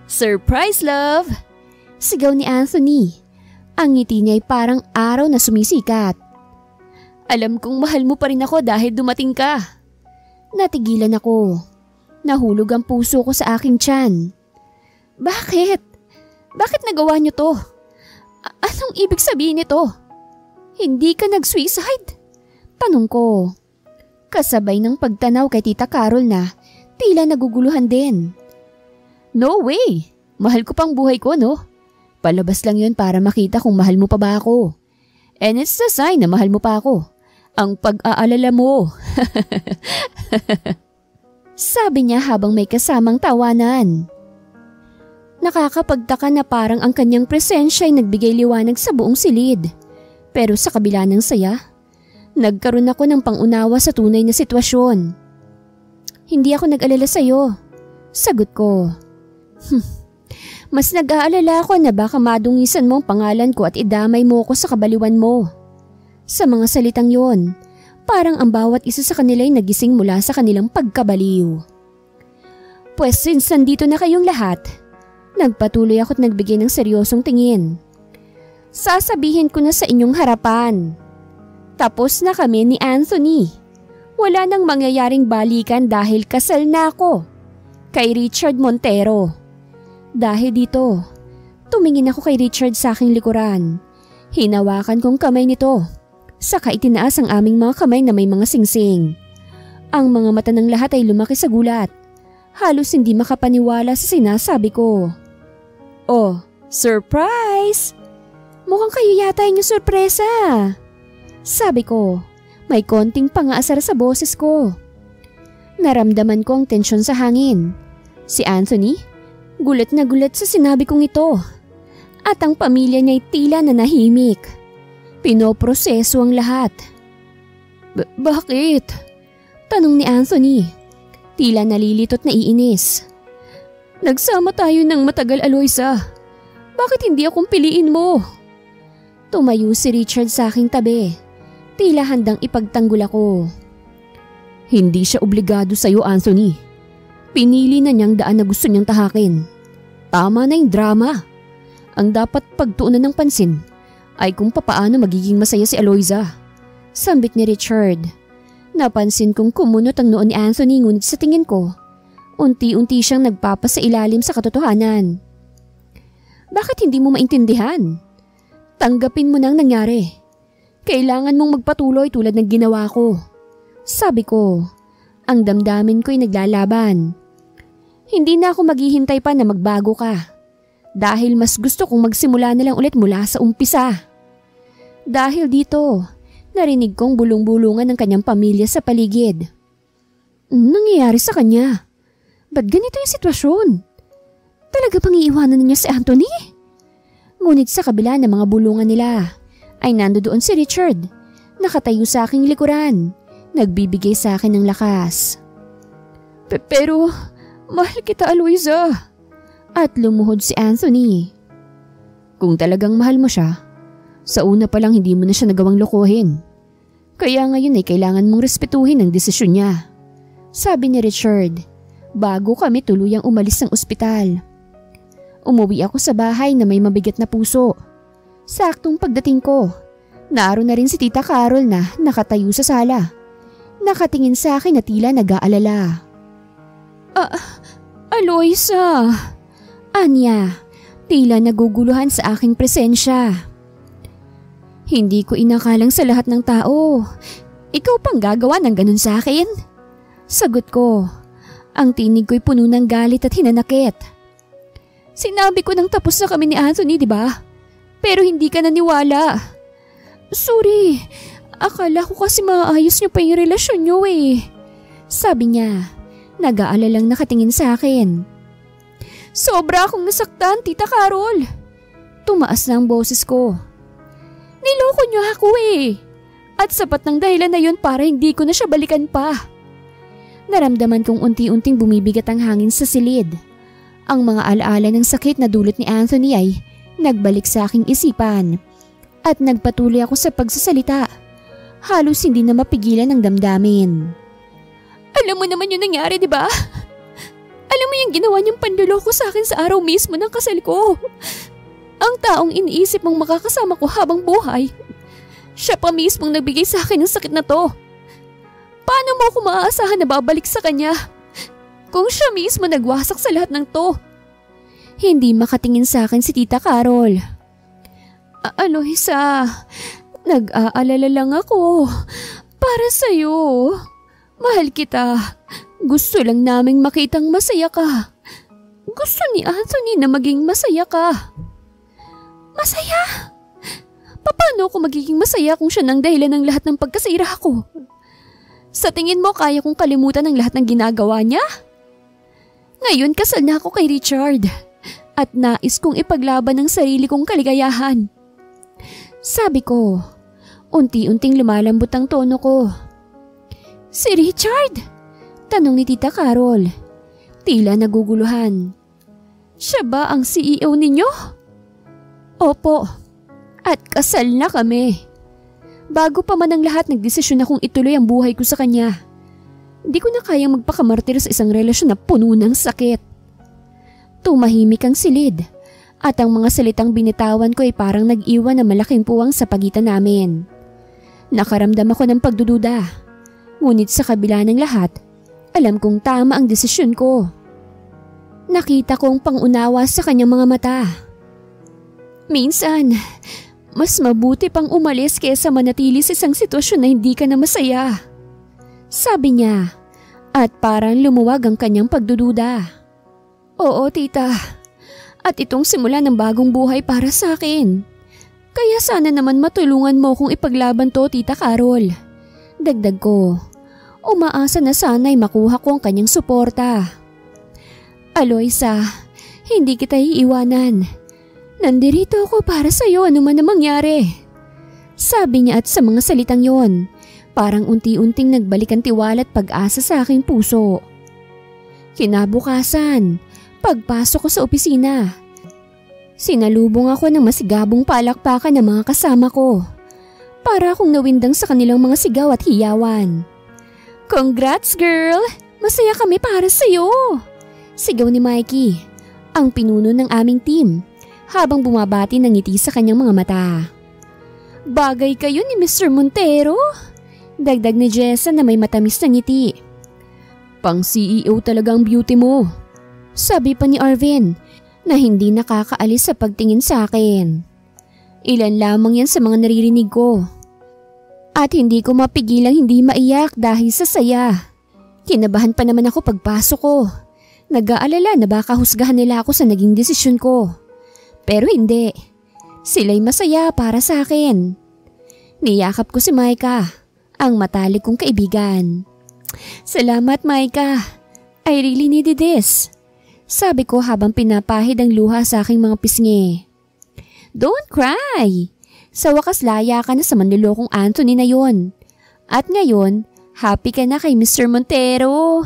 Surprise, love! Sigaw ni Anthony. Ang ngiti niya ay parang araw na sumisikat. Alam kong mahal mo pa rin ako dahil dumating ka. Natigilan ako. Nahulog ang puso ko sa aking tiyan. Bakit? Bakit nagawa niyo to? Anong ibig sabihin nito? Hindi ka nag-suicide? Tanong ko. Kasabay ng pagtanaw kay Tita Carol na tila naguguluhan din. No way! Mahal ko pang buhay ko, no? Palabas lang yun para makita kung mahal mo pa ba ako. And it's the sign na mahal mo pa ako. Ang pag-aalala mo. Sabi niya habang may kasamang tawanan. Nakakapagtaka na parang ang kanyang presensya ay nagbigay liwanag sa buong silid. Pero sa kabila ng saya, nagkaroon ako ng pangunawa sa tunay na sitwasyon. Hindi ako nag-alala sa'yo. Sagot ko. Mas nag-aalala ako na baka madungisan mo ang pangalan ko at idamay mo ko sa kabaliwan mo. Sa mga salitang yon, parang ang bawat isa sa kanila ay nagising mula sa kanilang pagkabaliw. Pues since nandito na kayong lahat, nagpatuloy ako at nagbigay ng seryosong tingin. Sasabihin ko na sa inyong harapan. Tapos na kami ni Anthony. Wala nang mangyayaring balikan dahil kasal na ako kay Richard Montero. Dahil dito, tumingin ako kay Richard sa aking likuran. Hinawakan kong kamay nito. Saka itinaas ang aming mga kamay na may mga singsing. Ang mga mata ng lahat ay lumaki sa gulat. Halos hindi makapaniwala sa sinasabi ko. Oh, surprise! Mukhang kayo yata yung sorpresa. Sabi ko, may konting pangaasar sa boses ko. Naramdaman ko ang tensyon sa hangin. Si Anthony, gulat na gulat sa sinabi kong ito. At ang pamilya niya ay tila nanahimik. Pinoproseso ang lahat. Bakit? Tanong ni Anthony. Tila nalilito't naiinis. Nagsama tayo ng matagal, Aloysa. Bakit hindi akong piliin mo? Tumayo si Richard sa aking tabi. Tila handang ipagtanggol ako. Hindi siya obligado sa'yo, Anthony. Pinili na niyang daan na gusto niyang tahakin. Tama na yung drama. Ang dapat pagtuunan ng pansin ay kung papaano magiging masaya si Aloysa. Sambit ni Richard. Napansin kong kumunot ang noon ni Anthony ngunit sa tingin ko, unti-unti siyang nagpapasailalim sa katotohanan. Bakit hindi mo maintindihan? Tanggapin mo nang nangyari. Kailangan mong magpatuloy tulad ng ginawa ko. Sabi ko, ang damdamin ko'y naglalaban. Hindi na ako maghihintay pa na magbago ka. Dahil mas gusto kong magsimula na lang ulit mula sa umpisa. Dahil dito, narinig kong bulong-bulungan ng kanyang pamilya sa paligid. Nangyayari sa kanya? Ba't ganito yung sitwasyon? Talaga bang iiwanan na niya si Anthony? Ngunit sa kabila ng mga bulungan nila, ay nandoon si Richard, nakatayo sa aking likuran, nagbibigay sa akin ng lakas. Pero, mahal kita, Aloysa. At lumuhod si Anthony. Kung talagang mahal mo siya, sa una pa lang hindi mo na siya nagawang lokohin. Kaya ngayon ay kailangan mong respetuhin ang desisyon niya. Sabi ni Richard, bago kami tuluyang umalis ng ospital. Umuwi ako sa bahay na may mabigat na puso. Saktong pagdating ko, naroon na rin si Tita Carol na nakatayo sa sala. Nakatingin sa akin na tila nag-aalala. Aloysa, anya, tila naguguluhan sa aking presensya. Hindi ko inakalang sa lahat ng tao. Ikaw pang gagawa ng ganun sa akin? Sagot ko. Ang tinig ko'y puno ng galit at hinanakit. Sinabi ko nang tapos na kami ni Anthony, di ba? Pero hindi ka naniwala. Sorry, akala ko kasi maayos niyo pa yung relasyon niyo eh. Sabi niya, nag-aalalang nakatingin sa akin. Sobra akong nasaktan, Tita Carol. Tumaas na ang boses ko. Niloko niyo ako eh. At sapat ng dahilan na yun para hindi ko na siya balikan pa. Naramdaman kong unti-unting bumibigat ang hangin sa silid. Ang mga alaala ng sakit na dulot ni Anthony ay nagbalik sa aking isipan. At nagpatuloy ako sa pagsasalita. Halos hindi na mapigilan ang damdamin. Alam mo naman yung nangyari, di ba? Alam mo yung ginawa niyang panluloko sa akin sa araw mismo ng kasal ko. Ang taong iniisip mong makakasama ko habang buhay, siya pa mismong nagbigay sa akin ng sakit na to. Paano mo ako maaasahan na babalik sa kanya kung siya mismo nagwasak sa lahat ng to? Hindi makatingin sa akin si Tita Carol. Aloysa, nag-aalala lang ako para sa'yo. Mahal kita. Gusto lang naming makitang masaya ka. Gusto ni Anthony na maging masaya ka. Masaya? Paano ako magiging masaya kung siya nang dahilan ng lahat ng pagkasira ko? Sa tingin mo kaya kong kalimutan ang lahat ng ginagawa niya? Ngayon kasal na ako kay Richard at nais kong ipaglaban ang sarili kong kaligayahan. Sabi ko, unti-unting lumalambot ang tono ko. Si Richard? Tanong ni Tita Carol. Tila naguguluhan. Siya ba ang CEO ninyo? Opo, at kasal na kami. Bago pa man ang lahat, nagdesisyon akong ituloy ang buhay ko sa kanya. Hindi ko na kayang magpakamartir sa isang relasyon na puno ng sakit. Tumahimik ang silid at ang mga salitang binitawan ko ay parang nag-iwan ng malaking puwang sa pagitan namin. Nakaramdam ako ng pagdududa, ngunit sa kabila ng lahat, alam kong tama ang desisyon ko. Nakita kong pangunawa sa kanyang mga mata. Minsan, mas mabuti pang umalis kaysa manatili sa isang sitwasyon na hindi ka na masaya. Sabi niya, at parang lumuwag ang kanyang pagdududa. Oo, tita. At itong simula ng bagong buhay para sa akin. Kaya sana naman matulungan mo kung ipaglaban to, Tita Carol. Dagdag ko, umaasa na sana'y makuha ko ang kanyang suporta. Aloysa, hindi kita iiwanan. Nandirito ako para sa'yo ano man na mangyari. Sabi niya at sa mga salitang yon, parang unti-unting nagbalik ang tiwala at pag-asa sa aking puso. Kinabukasan, pagpasok ko sa opisina, sinalubong ako ng masigabong palakpakan ng mga kasama ko. Para akong nawindang sa kanilang mga sigaw at hiyawan. Congrats girl! Masaya kami para sa'yo! Sigaw ni Mikey, ang pinuno ng aming team. Habang bumabati ng ngiti sa kanyang mga mata. Bagay kayo ni Mr. Montero? Dagdag ni Jessa na may matamis na ngiti. Pang CEO talaga ang beauty mo. Sabi pa ni Arvin na hindi nakakaalis sa pagtingin sa akin. Ilan lamang yan sa mga naririnig ko. At hindi ko mapigilang hindi maiyak dahil sa saya. Kinabahan pa naman ako pagpasok ko. Nag-aalala na baka husgahan nila ako sa naging desisyon ko. Pero hindi. Sila'y masaya para sa akin. Niyakap ko si Micah, ang matalik kong kaibigan. Salamat, Micah. I really needed this. Sabi ko habang pinapahid ang luha sa aking mga pisngi. Don't cry. Sa wakas laya ka na sa manlulokong Anthony na yon. At ngayon, happy ka na kay Mr. Montero.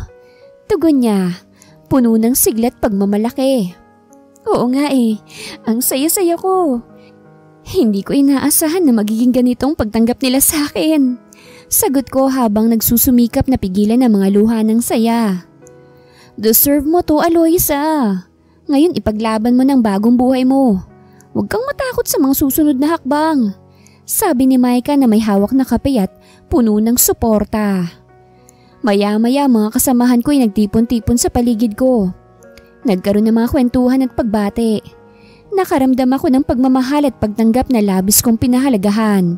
Tugon niya, puno ng sigla at pagmamalaki. Oo nga eh, ang saya-saya ko. Hindi ko inaasahan na magiging ganitong pagtanggap nila sa akin. Sagot ko habang nagsusumikap na pigilan ang mga luha ng saya. Deserve mo to, Aloysa. Ngayon ipaglaban mo ng bagong buhay mo. Huwag kang matakot sa mga susunod na hakbang. Sabi ni Micah na may hawak na kape at puno ng suporta. Maya-maya mga kasamahan ko ay nagtipon-tipon sa paligid ko. Nagkaroon ng mga kwentuhan at pagbate. Nakaramdam ako ng pagmamahal at pagtanggap na labis kong pinahalagahan.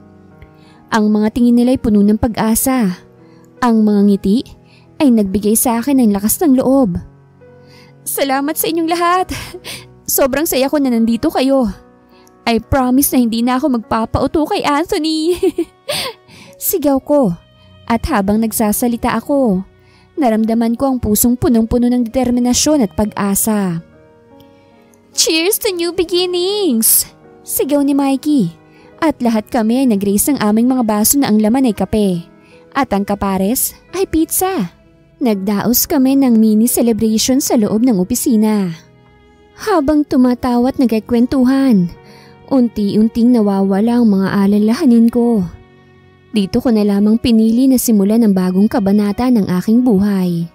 Ang mga tingin nila ay puno ng pag-asa. Ang mga ngiti ay nagbigay sa akin ng lakas ng loob. Salamat sa inyong lahat. Sobrang saya ko na nandito kayo. I promise na hindi na ako magpapauto kay Anthony. Sigaw ko at habang nagsasalita ako, naramdaman ko ang pusong punong-puno ng determinasyon at pag-asa. Cheers to new beginnings! Sigaw ni Mikey at lahat kami ay nag-raise ng aming mga baso na ang laman ay kape at ang kapares ay pizza. Nagdaos kami ng mini celebration sa loob ng opisina. Habang tumatawa at nagkikwentuhan, unti-unting nawawala ang mga alalahanin ko. Dito ko na lamang pinili na simulan ang bagong kabanata ng aking buhay.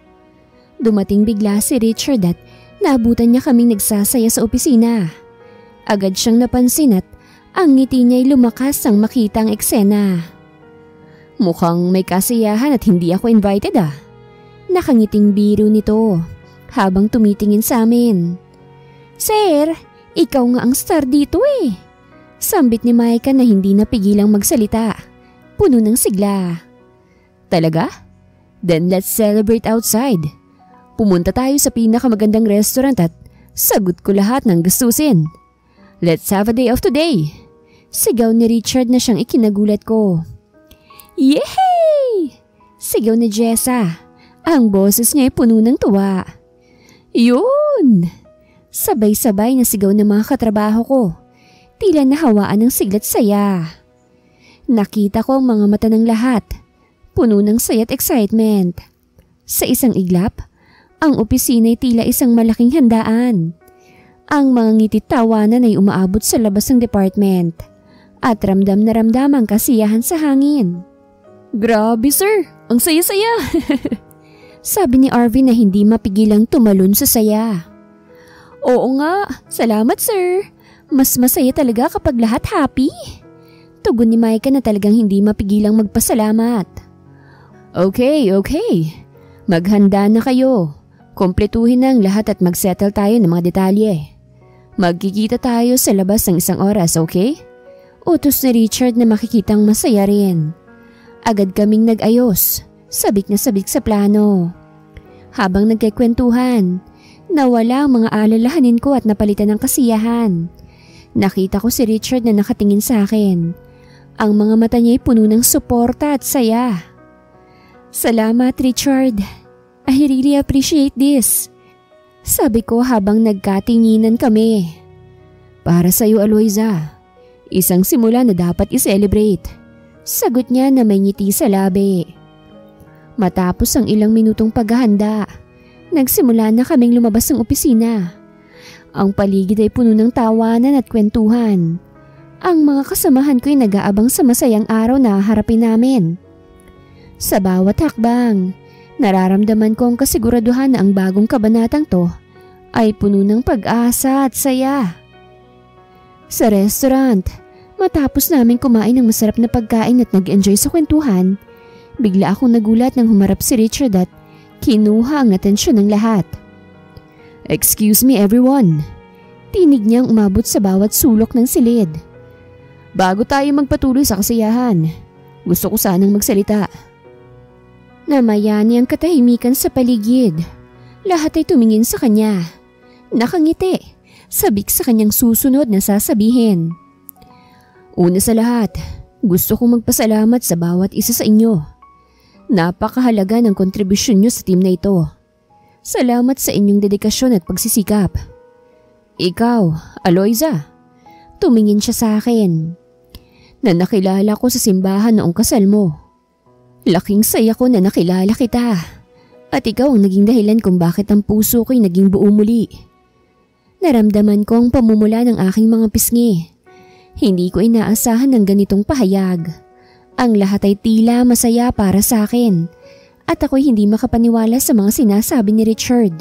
Dumating bigla si Richard at naabutan niya kaming nagsasaya sa opisina. Agad siyang napansin at ang ngiti niya'y lumakas ang makita ang eksena. Mukhang may kasiyahan at hindi ako invited ah. Nakangiting biro nito habang tumitingin sa amin. Sir, ikaw nga ang star dito eh. Sambit ni Micah na hindi napigilang magsalita. Puno ng sigla. Talaga? Then let's celebrate outside. Pumunta tayo sa pinakamagandang restaurant at sagot ko lahat ng gastusin. Let's have a day off today. Sigaw ni Richard na siyang ikinagulat ko. Yehey! Sigaw ni Jessa. Ang boses niya ay puno ng tuwa. Yun! Sabay-sabay na sigaw ng mga katrabaho ko. Tila nahawaan ng siglat saya. Nakita ko ang mga mata ng lahat. Puno ng saya at excitement. Sa isang iglap, ang opisina ay tila isang malaking handaan. Ang mga ngiti tawanan ay umaabot sa labas ng department. At ramdam na ramdam ang kasiyahan sa hangin. Grabe sir, ang saya-saya. Sabi ni Arvin na hindi mapigilang tumalon sa saya. Oo nga, salamat sir. Mas masaya talaga kapag lahat happy. Tugon ni Micah na talagang hindi mapigilang magpasalamat. Okay. Maghanda na kayo. Kompletuhin na ang lahat at magsettle tayo ng mga detalye. Magkikita tayo sa labas ng 1 oras, okay? Utos ni Richard na makikitang masaya rin. Agad kaming nag-ayos, sabik na sabik sa plano. Habang nagkikwentuhan, nawala ang mga alalahanin ko at napalitan ng kasiyahan. Nakita ko si Richard na nakatingin sa akin. Ang mga mata niya ay puno ng suporta at saya. Salamat Richard. I really appreciate this. Sabi ko habang nagkatinginan kami. Para sa iyo Aloyza. Isang simula na dapat i-celebrate. Sagot niya na may ngiti sa labi. Matapos ang ilang minutong paghahanda, nagsimula na kaming lumabas ng opisina. Ang paligid ay puno ng tawanan at kwentuhan. Ang mga kasamahan ko ay nag-aabang sa masayang araw na harapin namin. Sa bawat hakbang, nararamdaman ko ang kasiguraduhan na ang bagong kabanatang to ay puno ng pag-asa at saya. Sa restaurant, matapos namin kumain ng masarap na pagkain at nag-enjoy sa kwentuhan, bigla akong nagulat nang humarap si Richard at kinuha ang atensyon ng lahat. Excuse me everyone. Tinig niyang umabot sa bawat sulok ng silid. Bago tayo magpatuloy sa kasiyahan, gusto ko sanang magsalita. Namayani ang katahimikan sa paligid. Lahat ay tumingin sa kanya. Nakangiti. Sabik sa kanyang susunod na sasabihin. Una sa lahat, gusto kong magpasalamat sa bawat isa sa inyo. Napakahalaga ng kontribusyon nyo sa team na ito. Salamat sa inyong dedikasyon at pagsisikap. Ikaw, Aloyza, tumingin siya sa akin. Na nakilala ko sa simbahan noong kasal mo. Laking saya ko na nakilala kita. At ikaw ang naging dahilan kung bakit ang puso ko'y naging buo muli. Naramdaman ko ang pamumula ng aking mga pisngi. Hindi ko inaasahan ng ganitong pahayag. Ang lahat ay tila masaya para sa akin at ako'y hindi makapaniwala sa mga sinasabi ni Richard.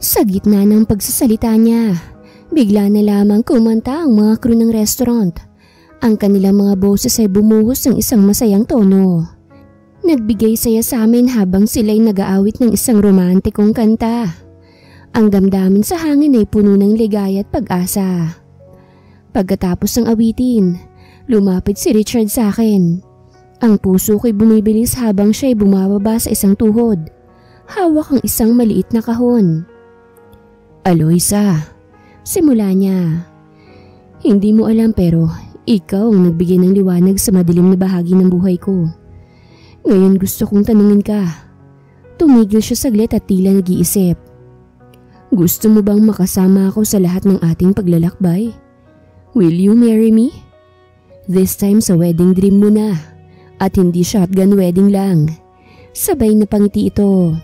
Sa gitna ng pagsasalita niya, bigla na lamang kumanta ang mga crew ng restaurant. Ang kanilang mga boses ay bumuhos ng isang masayang tono. Nagbigay saya sa amin habang sila'y nag-aawit ng isang romantikong kanta. Ang damdamin sa hangin ay puno ng ligaya at pag-asa. Pagkatapos ng awitin, lumapit si Richard sa akin. Ang puso ko'y bumibilis habang siya'y bumababa sa isang tuhod. Hawak ang isang maliit na kahon. Aloysa, simula niya. Hindi mo alam pero ikaw ang nagbigay ng liwanag sa madilim na bahagi ng buhay ko. Ngayon gusto kong tanungin ka. Tumigil siya saglit at tila nag-iisip. Gusto mo bang makasama ako sa lahat ng ating paglalakbay? Will you marry me? This time sa wedding dream mo na. At hindi shotgun wedding lang. Sabay na pangiti ito.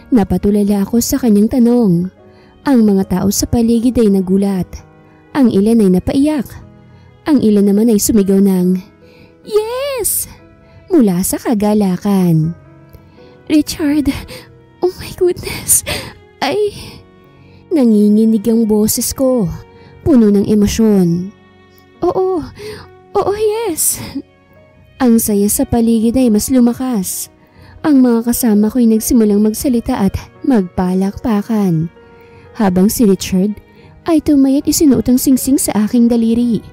Napatulala ako sa kanyang tanong. Ang mga tao sa paligid ay nagulat. Ang ilan ay napaiyak. Ang ilan naman ay sumigaw ng yes! Mula sa kagalakan. Richard, oh my goodness, ay... Nanginginig ang boses ko, puno ng emosyon. Oo, yes. Ang saya sa paligid ay mas lumakas. Ang mga kasama ko'y nagsimulang magsalita at magpalakpakan. Habang si Richard ay tumayat isinuot ang singsing sa aking daliri.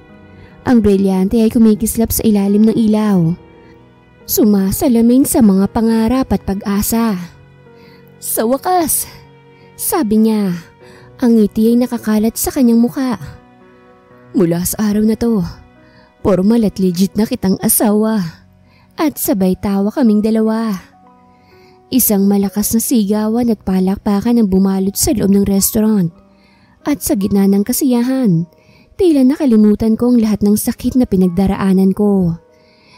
Ang brilyante ay kumikislap sa ilalim ng ilaw. Sumasalamin sa mga pangarap at pag-asa. Sa wakas, sabi niya, ang ngiti ay nakakalat sa kanyang muka. Mula sa araw na to, formal at legit na kitang asawa. At sabay tawa kaming dalawa. Isang malakas na sigawan at palakpakan ang bumalot sa loob ng restaurant. At sa gitna ng kasiyahan, tila nakalimutan ko ang lahat ng sakit na pinagdaraanan ko.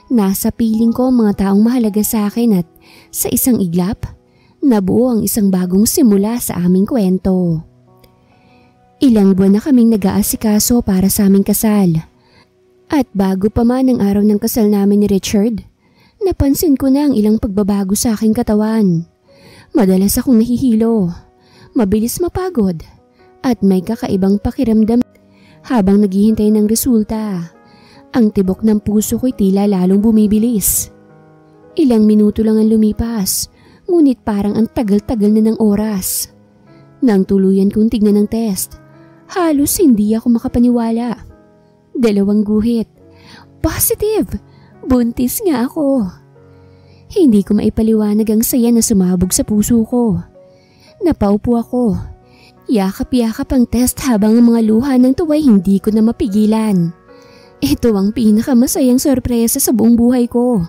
Nasa piling ko ang mga taong mahalaga sa akin at sa isang iglap, nabuo ang isang bagong simula sa aming kwento. Ilang buwan na kaming nag-aasikaso para sa aming kasal. At bago pa man ang araw ng kasal namin ni Richard, napansin ko na ang ilang pagbabago sa aking katawan. Madalas akong nahihilo, mabilis mapagod, at may kakaibang pakiramdam habang naghihintay ng resulta. Ang tibok ng puso ko'y tila lalong bumibilis. Ilang minuto lang ang lumipas, ngunit parang ang tagal-tagal na ng oras. Nang tuluyan kong tignan ng test, halos hindi ako makapaniwala. 2 guhit. Positive! Buntis nga ako. Hindi ko maipaliwanag ang saya na sumabog sa puso ko. Napaupo ako. Yakap-yakap ang test habang ang mga luha ng tuwa'y hindi ko na mapigilan. Ito ang pinakamasayang sorpresa sa buong buhay ko.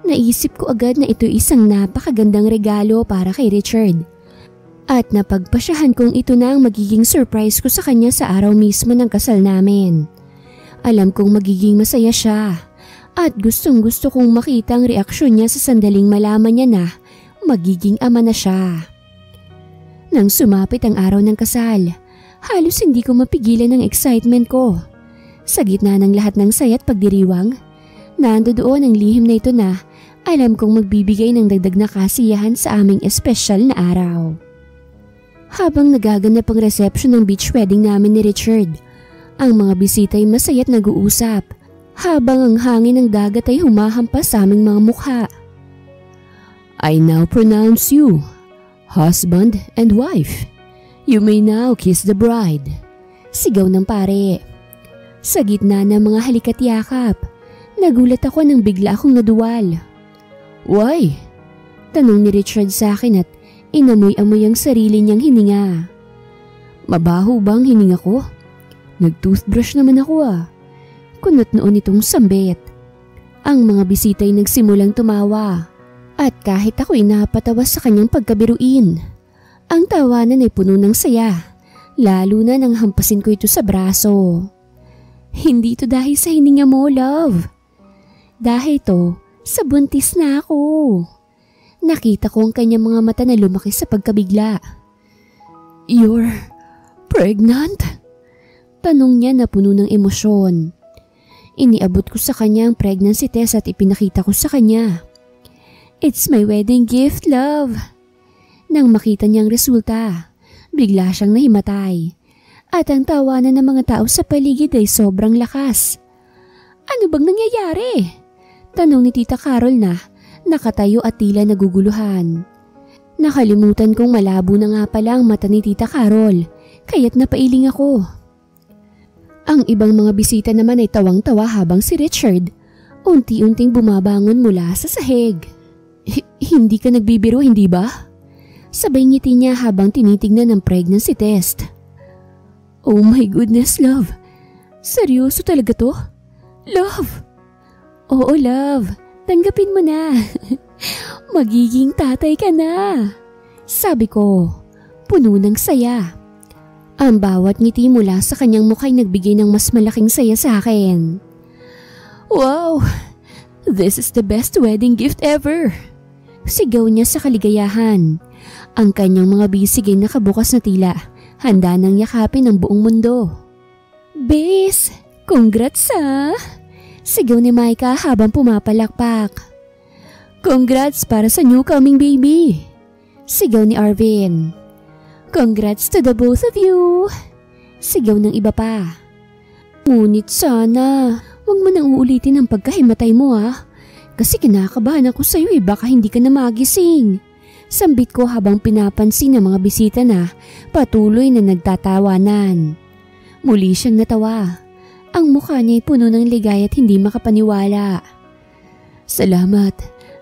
Naisip ko agad na ito isang napakagandang regalo para kay Richard. At napagpasyahan kong ito na ang magiging surprise ko sa kanya sa araw mismo ng kasal namin. Alam kong magiging masaya siya at gustong-gusto kong makita ang reaksyon niya sa sandaling malaman niya na magiging ama na siya. Nang sumapit ang araw ng kasal, halos hindi ko mapigilan ang excitement ko. Sa gitna ng lahat ng saya at pagdiriwang, nandoon ang lihim na ito na alam kong magbibigay ng dagdag na kasiyahan sa aming espesyal na araw. Habang nagaganap ang reception ng beach wedding namin ni Richard, ang mga bisita ay masaya at nag-uusap habang ang hangin ng dagat ay humahampas sa aming mga mukha. I now pronounce you husband and wife. You may now kiss the bride. Sigaw ng pare. Sa gitna ng mga halikat yakap, nagulat ako nang bigla akong naduwal. Why? Tanong ni Richard sa akin at inamoy-amoy ang sarili niyang hininga. Mabaho bang hininga ko? Nag-toothbrush naman ako Kunot noon itong sambit. Ang mga bisita ay nagsimulang tumawa at kahit ako'y napatawa sa kanyang pagkabiruin. Ang tawanan ay puno ng saya, lalo na nang hampasin ko ito sa braso. Hindi ito dahil sa hininga mo, love. Dahil ito sa buntis na ako. Nakita ko ang kanyang mga mata na lumaki sa pagkabigla. You're pregnant? Tanong niya na puno ng emosyon. Iniabot ko sa kanya ang pregnancy test at ipinakita ko sa kanya. It's my wedding gift, love. Nang makita niyang resulta, bigla siyang nahimatay. At ang tawanan ng mga tao sa paligid ay sobrang lakas. Ano bang nangyayari? Tanong ni Tita Carol na nakatayo at tila naguguluhan. Nakalimutan kong malabo na nga pala ang mata ni Tita Carol, kaya't napailing ako. Ang ibang mga bisita naman ay tawang-tawa habang si Richard unti-unting bumabangon mula sa sahig. Hindi ka nagbibiro, hindi ba? Sabay ngiti niya habang tinitignan ang pregnancy test. Oh my goodness, love. Seryoso talaga to? Love! Oo, love. Tanggapin mo na. Magiging tatay ka na. Sabi ko, puno ng saya. Ang bawat ngiti mula sa kanyang mukha'y nagbigay ng mas malaking saya sa akin. Wow! This is the best wedding gift ever! Sigaw niya sa kaligayahan. Ang kanyang mga bisig ay nakabukas na tila, handa nang yakapin ang buong mundo. Bes, congrats ha! Sigaw ni Micah habang pumapalakpak. Congrats para sa new coming baby! Sigaw ni Arvin. Congrats to the both of you! Sigaw ng iba pa. Ngunit sana, huwag mo nang uulitin ang pagkahimatay mo ha. Kasi kinakabahan ako sa'yo baka hindi ka na magising. Sambit ko habang pinapansin ng mga bisita na patuloy na nagtatawanan. Muli siyang natawa. Ang mukha niya ay puno ng ligaya at hindi makapaniwala. Salamat.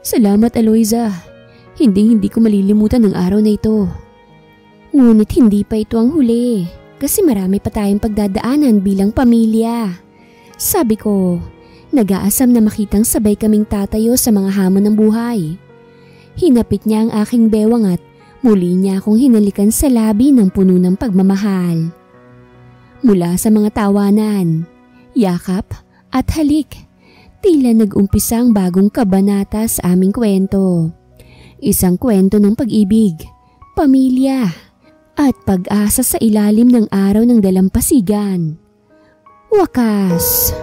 Salamat, Aloyza. Hindi ko malilimutan ang araw na ito. Ngunit hindi pa ito ang huli kasi marami pa tayong pagdadaanan bilang pamilya. Sabi ko, nag-aasam na makitang sabay kaming tatayo sa mga hamon ng buhay. Hinapit niya ang aking bewang at muli niya akong hinalikan sa labi ng puno ng pagmamahal. Mula sa mga tawanan, yakap at halik, tila nag-umpisa ang bagong kabanata sa aming kwento. Isang kwento ng pag-ibig, pamilya, at pag-asa sa ilalim ng araw ng dalampasigan. Wakas!